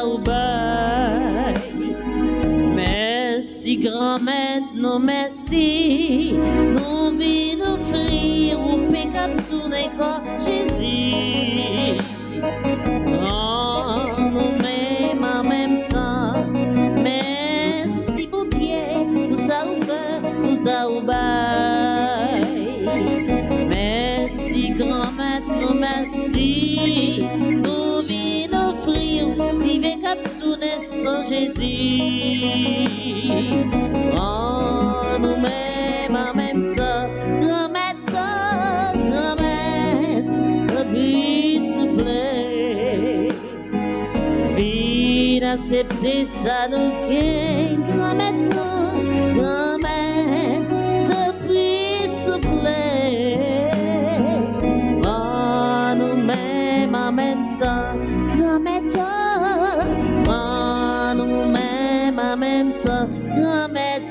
aubay. Merci grand-mère, non merci. Nous venons offrir au pécap tourner comme Jésus. Oh, nous-mêmes en même temps. Merci bon Dieu, pour ça vous fait, pour ça vous baille. Merci grand-mère, non merci. Nous venons offrir, si pécap tourner sans Jésus. Oh, nous-mêmes en même temps, grand-mère, s'il vous plaît. Viens accepter ça, nous gagne, grand-mère, te prie, s'il vous plaît. Oh, nous-mêmes en même temps, grand-mère, nous-mêmes en même temps, grand-mère,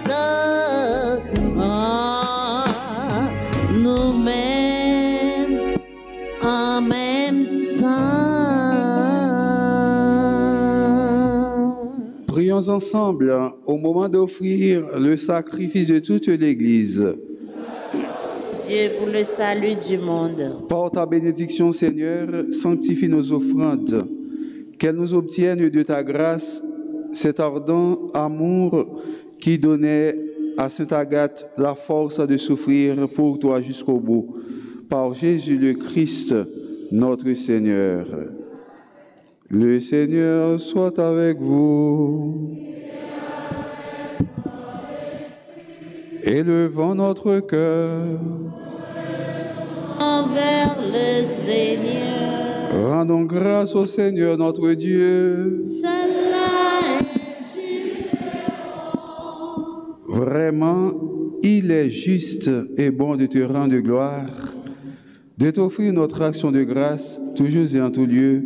nous-mêmes en même temps. Prions ensemble au moment d'offrir le sacrifice de toute l'Église. Dieu pour le salut du monde. Par ta bénédiction, Seigneur, sanctifie nos offrandes, qu'elles nous obtiennent de ta grâce cet ardent amour qui donnait à Sainte Agathe la force de souffrir pour toi jusqu'au bout. Par Jésus le Christ, notre Seigneur. Le Seigneur soit avec vous. Élevons notre cœur envers le Seigneur. Rendons grâce au Seigneur notre Dieu. Cela est juste. Vraiment, il est juste et bon de te rendre gloire, de t'offrir notre action de grâce, toujours et en tout lieu,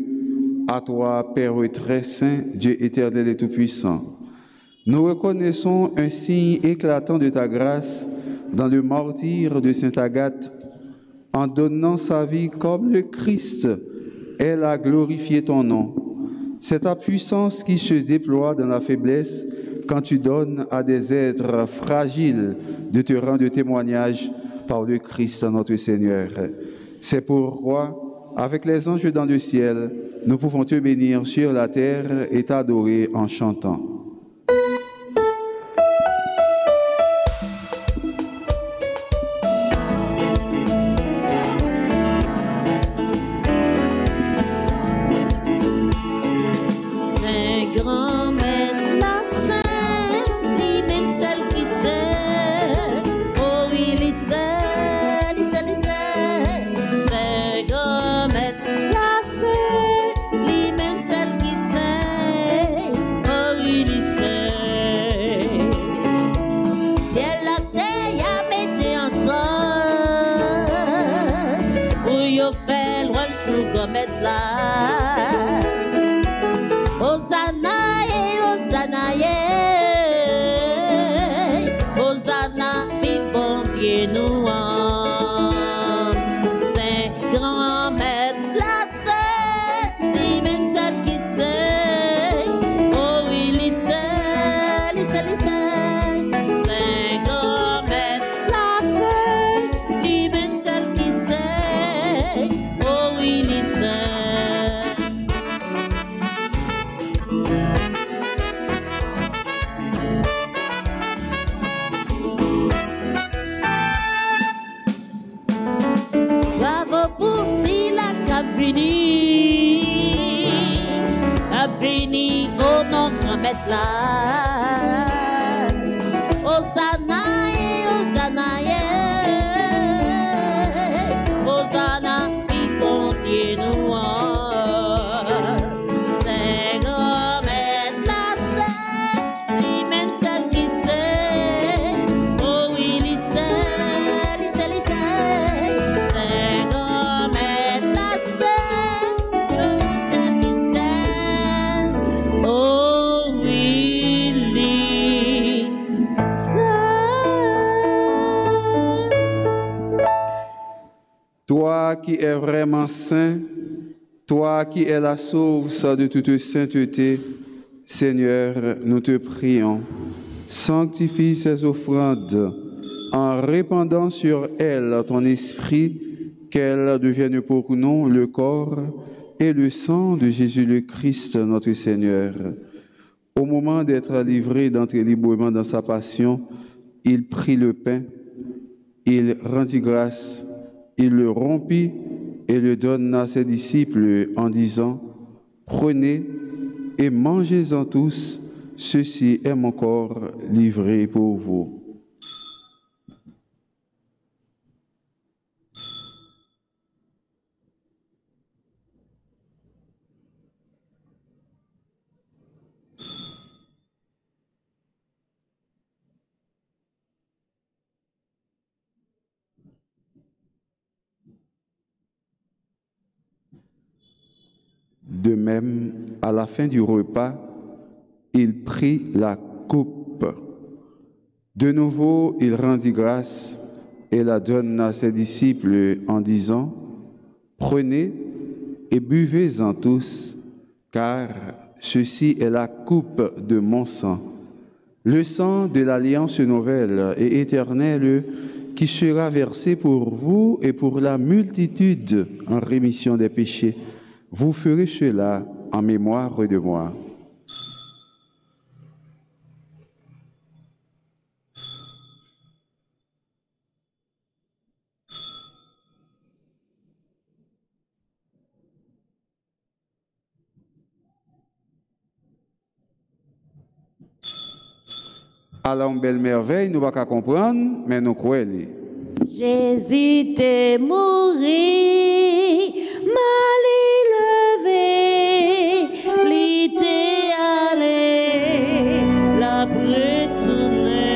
à toi, Père très saint, Dieu éternel et tout-puissant. Nous reconnaissons un signe éclatant de ta grâce dans le martyre de Sainte Agathe. En donnant sa vie comme le Christ, elle a glorifié ton nom. C'est ta puissance qui se déploie dans la faiblesse quand tu donnes à des êtres fragiles de te rendre témoignage par le Christ notre Seigneur. C'est pourquoi, avec les anges dans le ciel, nous pouvons te bénir sur la terre et t'adorer en chantant. Toi qui es vraiment saint, toi qui es la source de toute sainteté, Seigneur, nous te prions, sanctifie ces offrandes en répandant sur elles ton esprit, qu'elles deviennent pour nous le corps et le sang de Jésus le Christ, notre Seigneur. Au moment d'être livré, d'entrer librement dans sa passion, il prit le pain, il rendit grâce, il le rompit et le donna à ses disciples en disant, « Prenez et mangez-en tous, ceci est mon corps livré pour vous. » De même, à la fin du repas, il prit la coupe. De nouveau, il rendit grâce et la donna à ses disciples en disant, « Prenez et buvez-en tous, car ceci est la coupe de mon sang, le sang de l'alliance nouvelle et éternelle qui sera versé pour vous et pour la multitude en rémission des péchés. Vous ferez cela en mémoire de moi. » Alors, une belle merveille, nous ne pouvons pas comprendre, mais nous croyons. Jésus t'est mouru, mal élevé, l'ité allé, la retourné,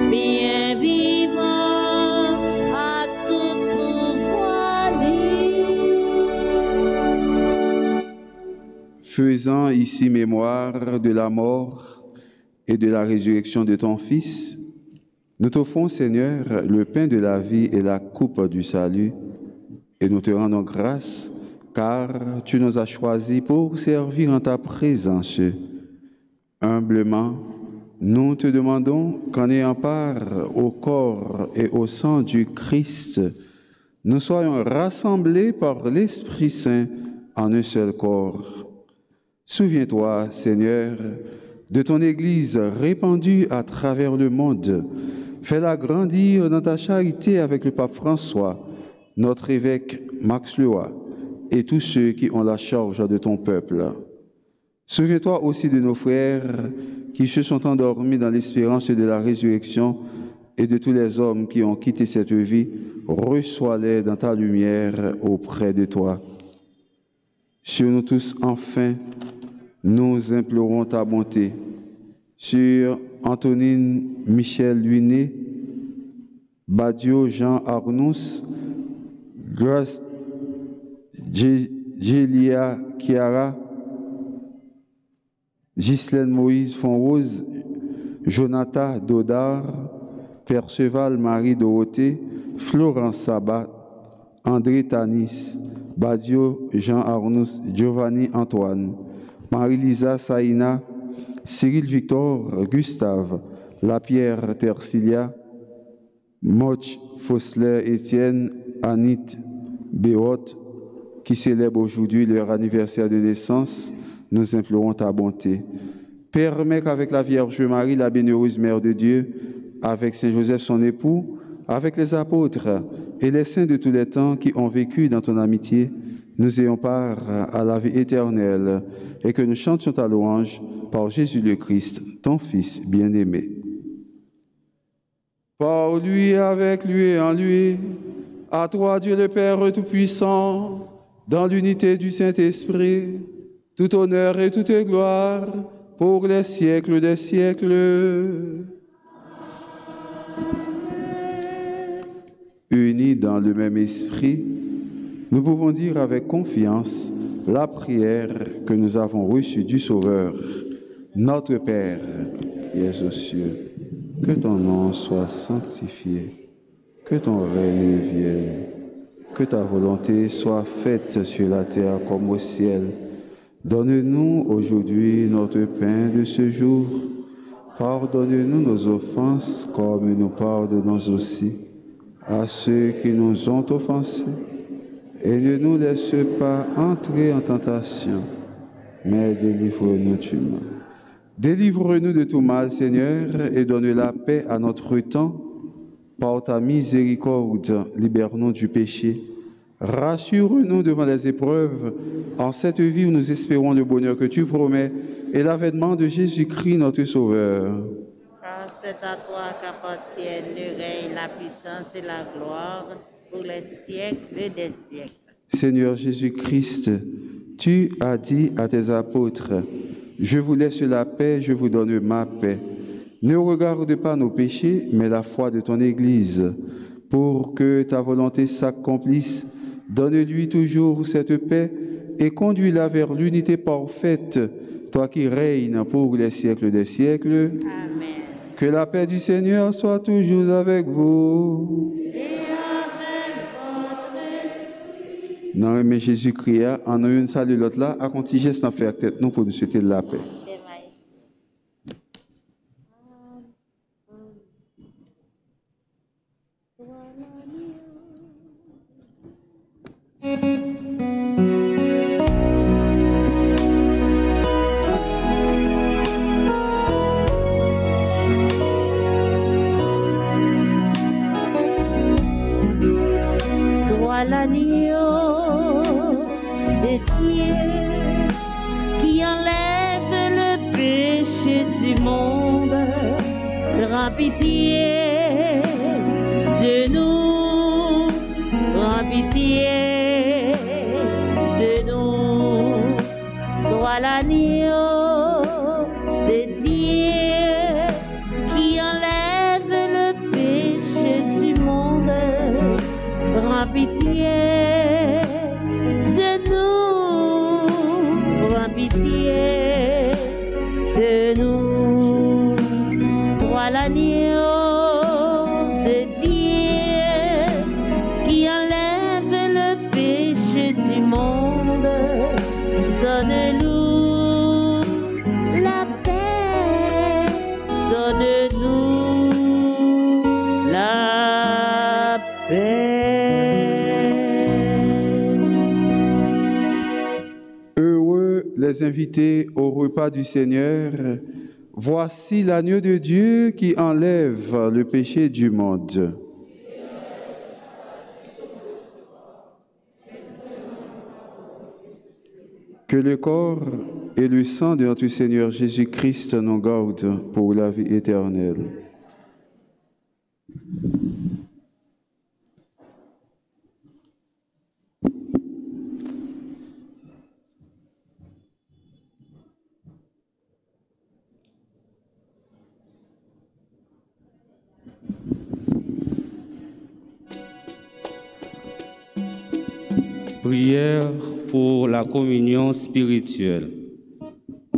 bien vivant, à tout pouvoir libre. Faisant ici mémoire de la mort et de la résurrection de ton Fils, nous t'offrons, Seigneur, le pain de la vie et la coupe du salut, et nous te rendons grâce, car tu nous as choisis pour servir en ta présence. Humblement, nous te demandons qu'en ayant part au corps et au sang du Christ, nous soyons rassemblés par l'Esprit Saint en un seul corps. Souviens-toi, Seigneur, de ton Église répandue à travers le monde. Fais-la grandir dans ta charité avec le pape François, notre évêque Max Leroy et tous ceux qui ont la charge de ton peuple. Souviens-toi aussi de nos frères qui se sont endormis dans l'espérance de la résurrection et de tous les hommes qui ont quitté cette vie. Reçois-les dans ta lumière auprès de toi. Sur nous tous, enfin, nous implorons ta bonté. Sur Antonine Michel Luiné, Badio Jean Arnous, Grace Gélia Chiara, Ghislaine Moïse Fonrose, Jonathan Dodard, Perceval Marie Dorothée, Florence Sabat, André Tanis, Badio Jean Arnous, Giovanni Antoine, Marie-Lisa Saïna, Cyril Victor Gustave, Lapierre Tercilia, Moch Fossler Étienne, Anit Béot, qui célèbrent aujourd'hui leur anniversaire de naissance, nous implorons ta bonté. Permets qu'avec la Vierge Marie, la bienheureuse Mère de Dieu, avec Saint Joseph son époux, avec les apôtres et les saints de tous les temps qui ont vécu dans ton amitié, nous ayons part à la vie éternelle et que nous chantions ta louange par Jésus le Christ, ton Fils bien-aimé. Par lui, avec lui et en lui, à toi Dieu le Père Tout-Puissant, dans l'unité du Saint-Esprit, tout honneur et toute gloire pour les siècles des siècles. Unis dans le même esprit, nous pouvons dire avec confiance la prière que nous avons reçue du Sauveur. Notre Père, qui es aux cieux, que ton nom soit sanctifié, que ton règne vienne, que ta volonté soit faite sur la terre comme au ciel. Donne-nous aujourd'hui notre pain de ce jour. Pardonne-nous nos offenses comme nous pardonnons aussi à ceux qui nous ont offensés. Et ne nous laisse pas entrer en tentation, mais délivre-nous du mal. Délivre-nous de tout mal, Seigneur, et donne la paix à notre temps. Par ta miséricorde, libère-nous du péché. Rassure-nous devant les épreuves, en cette vie où nous espérons le bonheur que tu promets et l'avènement de Jésus-Christ, notre Sauveur. Car c'est à toi qu'appartiennent le règne, la puissance et la gloire pour les siècles des siècles. Seigneur Jésus-Christ, tu as dit à tes apôtres, « Je vous laisse la paix, je vous donne ma paix. Ne regarde pas nos péchés, mais la foi de ton Église. Pour que ta volonté s'accomplisse, donne-lui toujours cette paix et conduis-la vers l'unité parfaite, toi qui règnes pour les siècles des siècles. Amen. Que la paix du Seigneur soit toujours avec vous. Non, mais Jésus-Christ, en une salle l'autre là, à continuer geste en faire tête, nous pour nous souhaiter la paix. Toi l'agneau de Dieu qui enlève le péché du monde, prends pitié de nous, prends pitié de nous. Toi l'agneau de Dieu qui enlève le péché du monde, prends pitié de nous, prends pitié de nous. Toi l'agneau de Dieu qui enlève le péché du monde, donne-nous la paix, donne-nous la paix. Les invités au repas du Seigneur, voici l'agneau de Dieu qui enlève le péché du monde. Que le corps et le sang de notre Seigneur Jésus-Christ nous gardent pour la vie éternelle. Prière pour la communion spirituelle.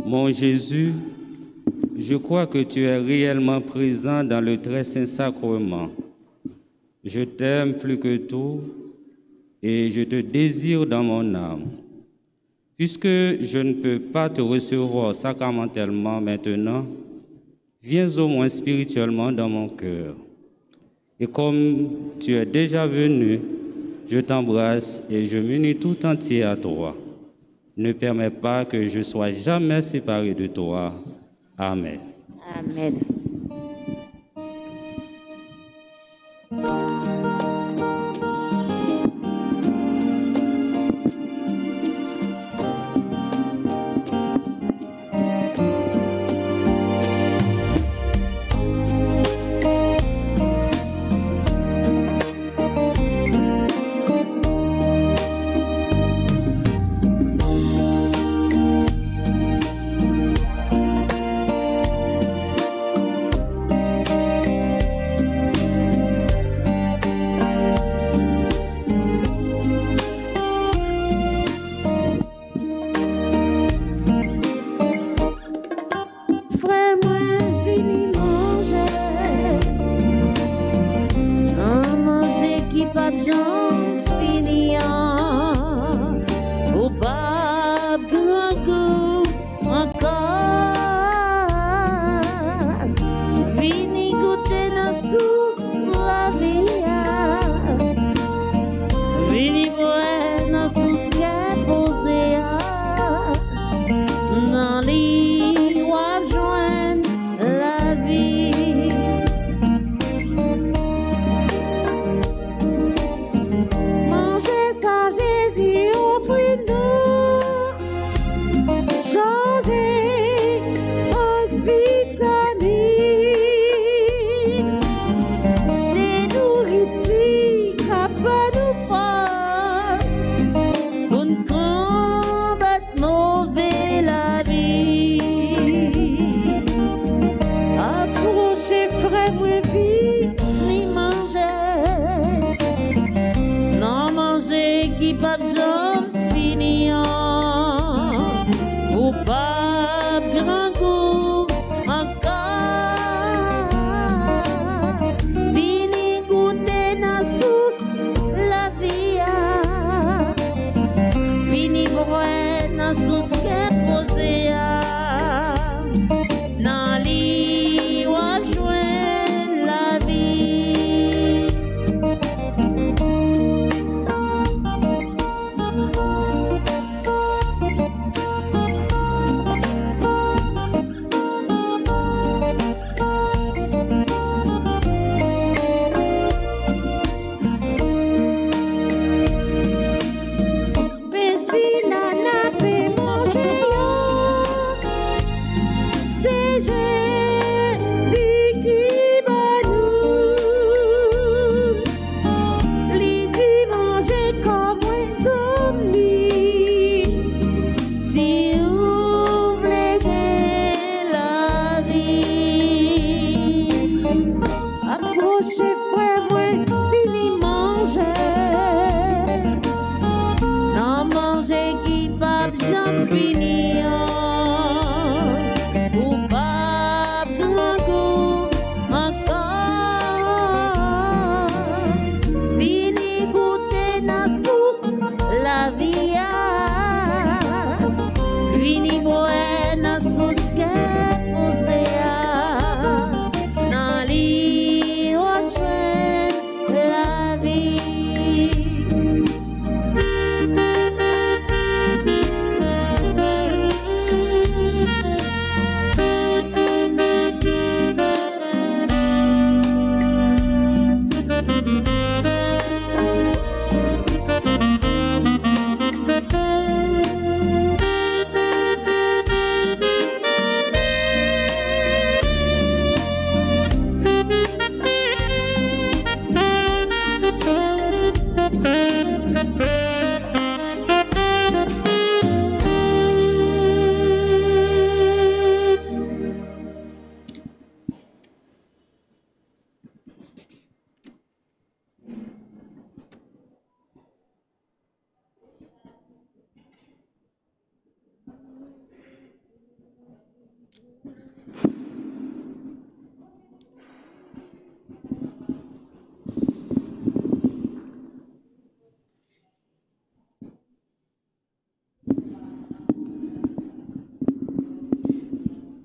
Mon Jésus, je crois que tu es réellement présent dans le très saint sacrement. Je t'aime plus que tout et je te désire dans mon âme. Puisque je ne peux pas te recevoir sacramentellement maintenant, viens au moins spirituellement dans mon cœur. Et comme tu es déjà venu, je t'embrasse et je m'unis tout entier à toi. Ne permets pas que je sois jamais séparé de toi. Amen. Amen. J'en finis au pape grand pas grand goût encore. Vini goûter dans source la vie. Vini boire dans source qu'est posée. Dans l'île où joindre la vie.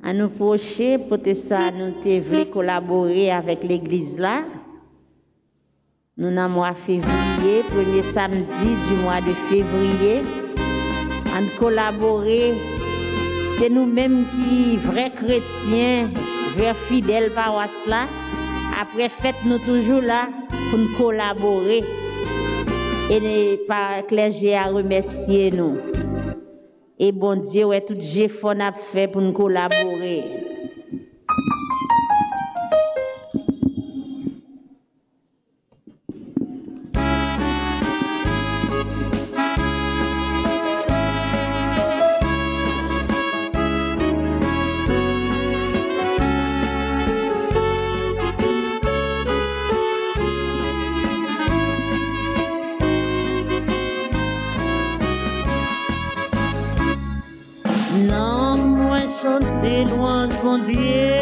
À nous procher pour que ça nous voulons collaborer avec l'église là. Nous dans le mois de février, premier samedi du mois de février, à nous collaborer. C'est nous-mêmes qui, vrais chrétiens, vrais fidèles paroisse là. Après fête, nous toujours là pour nous collaborer. Et par clergé à remercier nous. Et bon Dieu, ouais, tout effort qu'on a fait pour nous collaborer. Chanter louange bon Dieu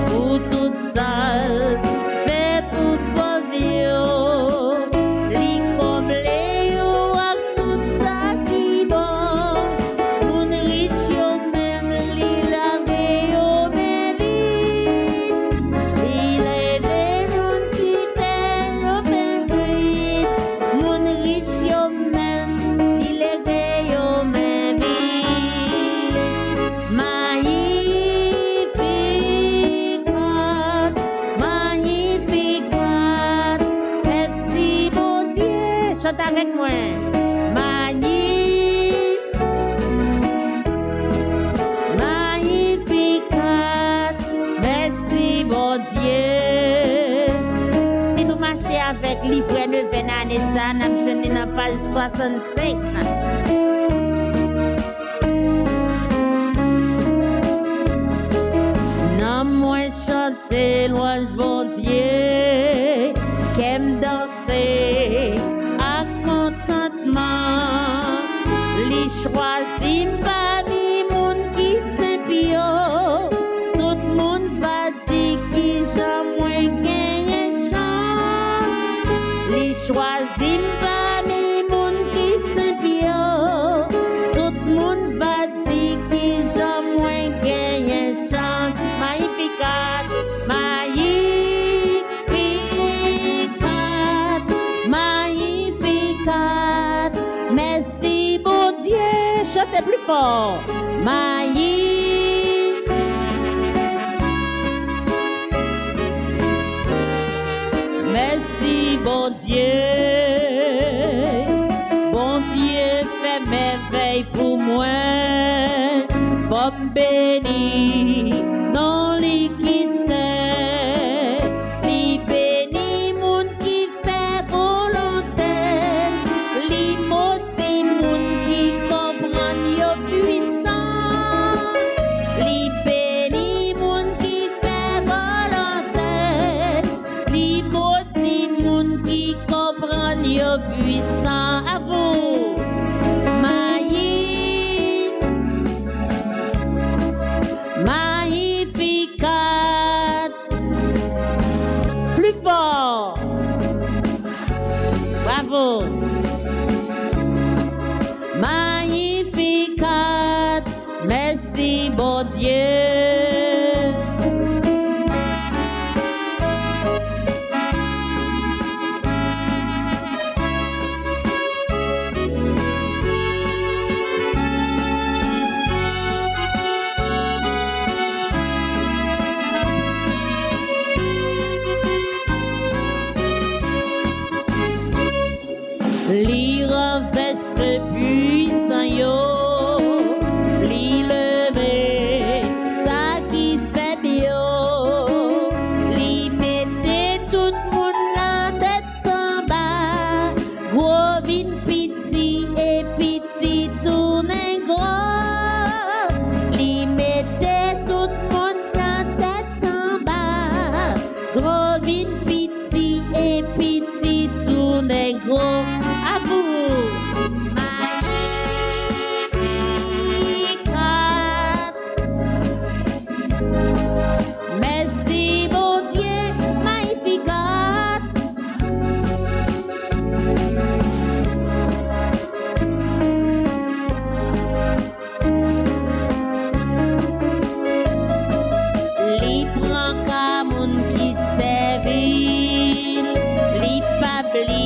pour toute ça fait pour pauvre li comble yo ak tout ça qui bon mon riche yo même li lave yo même il est monde qui fait yo fait mon riche yo même il est yo même Chante avec moi. Magnificat, merci bon Dieu. Si nous marchons avec livre 9 années, ça, nous sommes dans la page 65. Non, moi chanter louange bon Dieu, qu'aime danser. Li choisi ma vie. chantez plus fort. Maï. Merci, bon Dieu. Bon Dieu, fait merveille pour moi. Femme bénie, non li qui sait. Li béni, moun qui fait volonté. Li moti, moun qui comprend yo puissant. Li béni, moun qui fait volonté. Li moti, moun qui comprend yo puissant. À vous. Magnificat. Plus fort. Bravo. Magnificat. Merci, bon Dieu. Li renverse puissant yo, li levé, ça qui fait bio, li mette tout moun la tête en bas, gros vin piti et piti tourne gros, li mette tout moun la tête en bas, gros vin piti et piti tourne gros. À vous, magnificat. Merci, bon Dieu, magnificat. Li prend ka moun qui servil, li pa bli.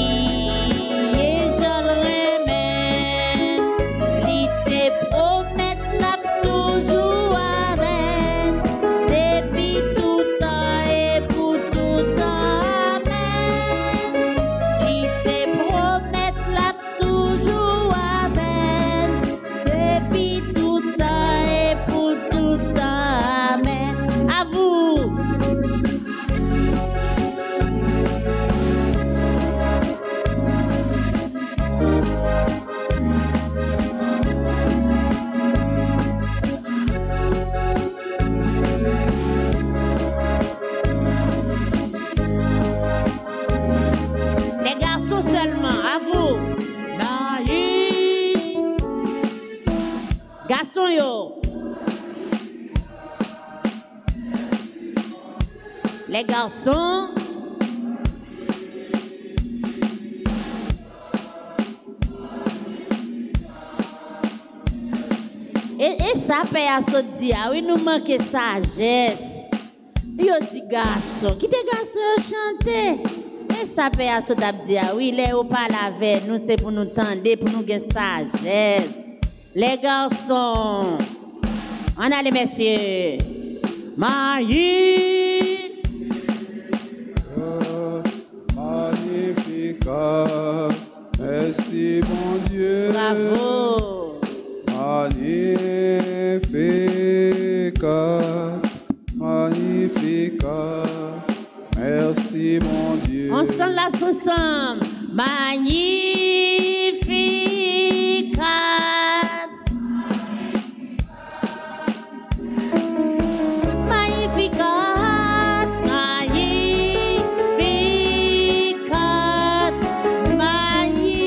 Garçon yo. Les garçons. Et ça paye à ce dire, oui, nous manquons sagesse. Yo dit garçon, qui te garçon chanter? Et ça paye à ce dire, oui, les ou pas avec nous, c'est pour nous tendre, pour nous gagner sagesse. Les garçons, on a les messieurs. Magnificat, merci mon Dieu. Bravo. Magnificat, magnificat, merci mon Dieu. On s'en laisse ensemble. Magnificat. Magnificat, magnificat, magnificat.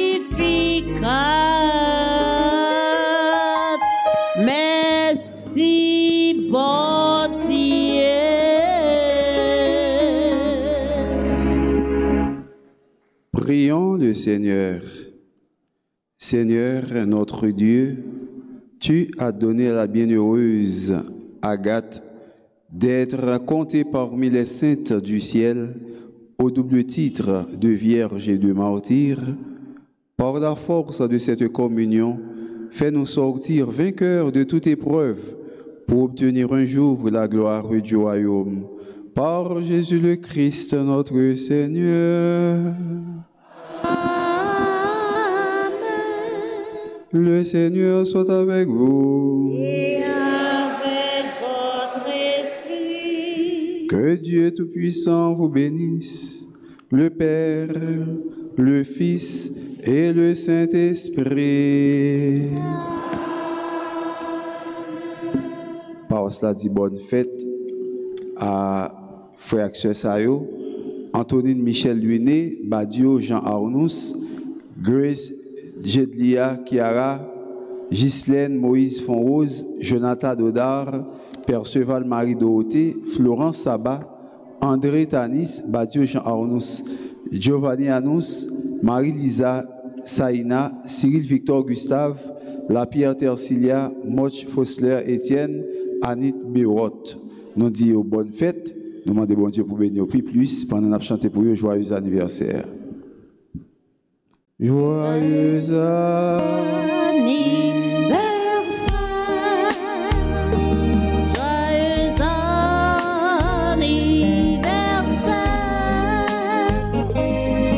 Merci, bon Dieu. Prions le Seigneur. Seigneur, notre Dieu, tu as donné à la bienheureuse Agathe d'être comptée parmi les saintes du ciel au double titre de Vierge et de martyr. Par la force de cette communion, Fais-nous sortir vainqueurs de toute épreuve pour obtenir un jour la gloire du royaume. Par Jésus le Christ, notre Seigneur. Amen. Le Seigneur soit avec vous. Et avec votre esprit. Que Dieu Tout-Puissant vous bénisse, le Père, le Fils et le Saint-Esprit. Par cela dit bonne fête à frère Axel Sayo, Antonine Michel Luiné, Badio Jean Arnous, Grace Jedlia Kiara, Ghislaine Moïse Fonrose, Jonathan Dodard, Perceval Marie Dorothée, Florence Sabat, André Tanis, Badio Jean Arnous, Giovanni Anous, Marie-Lisa Saïna, Cyril Victor Gustave, Lapierre Tercilia, Moch Fossler Étienne, Anit Bérotte. Nous disons bonne fête, nous demandons bon Dieu pour bénir au plus pendant qu'on a chanté pour eux joyeux anniversaire. Joyeux anniversaire. Joyeux anniversaire.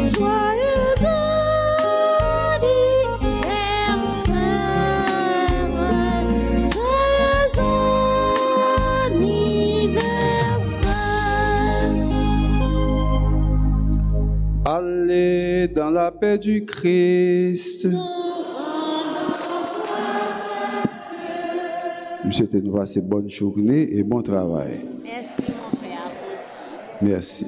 Joyeux anniversaire. Allez dans la paix du Christ. Nous souhaitons nous passer bonne journée et bon travail. Merci mon frère, vous aussi. Merci.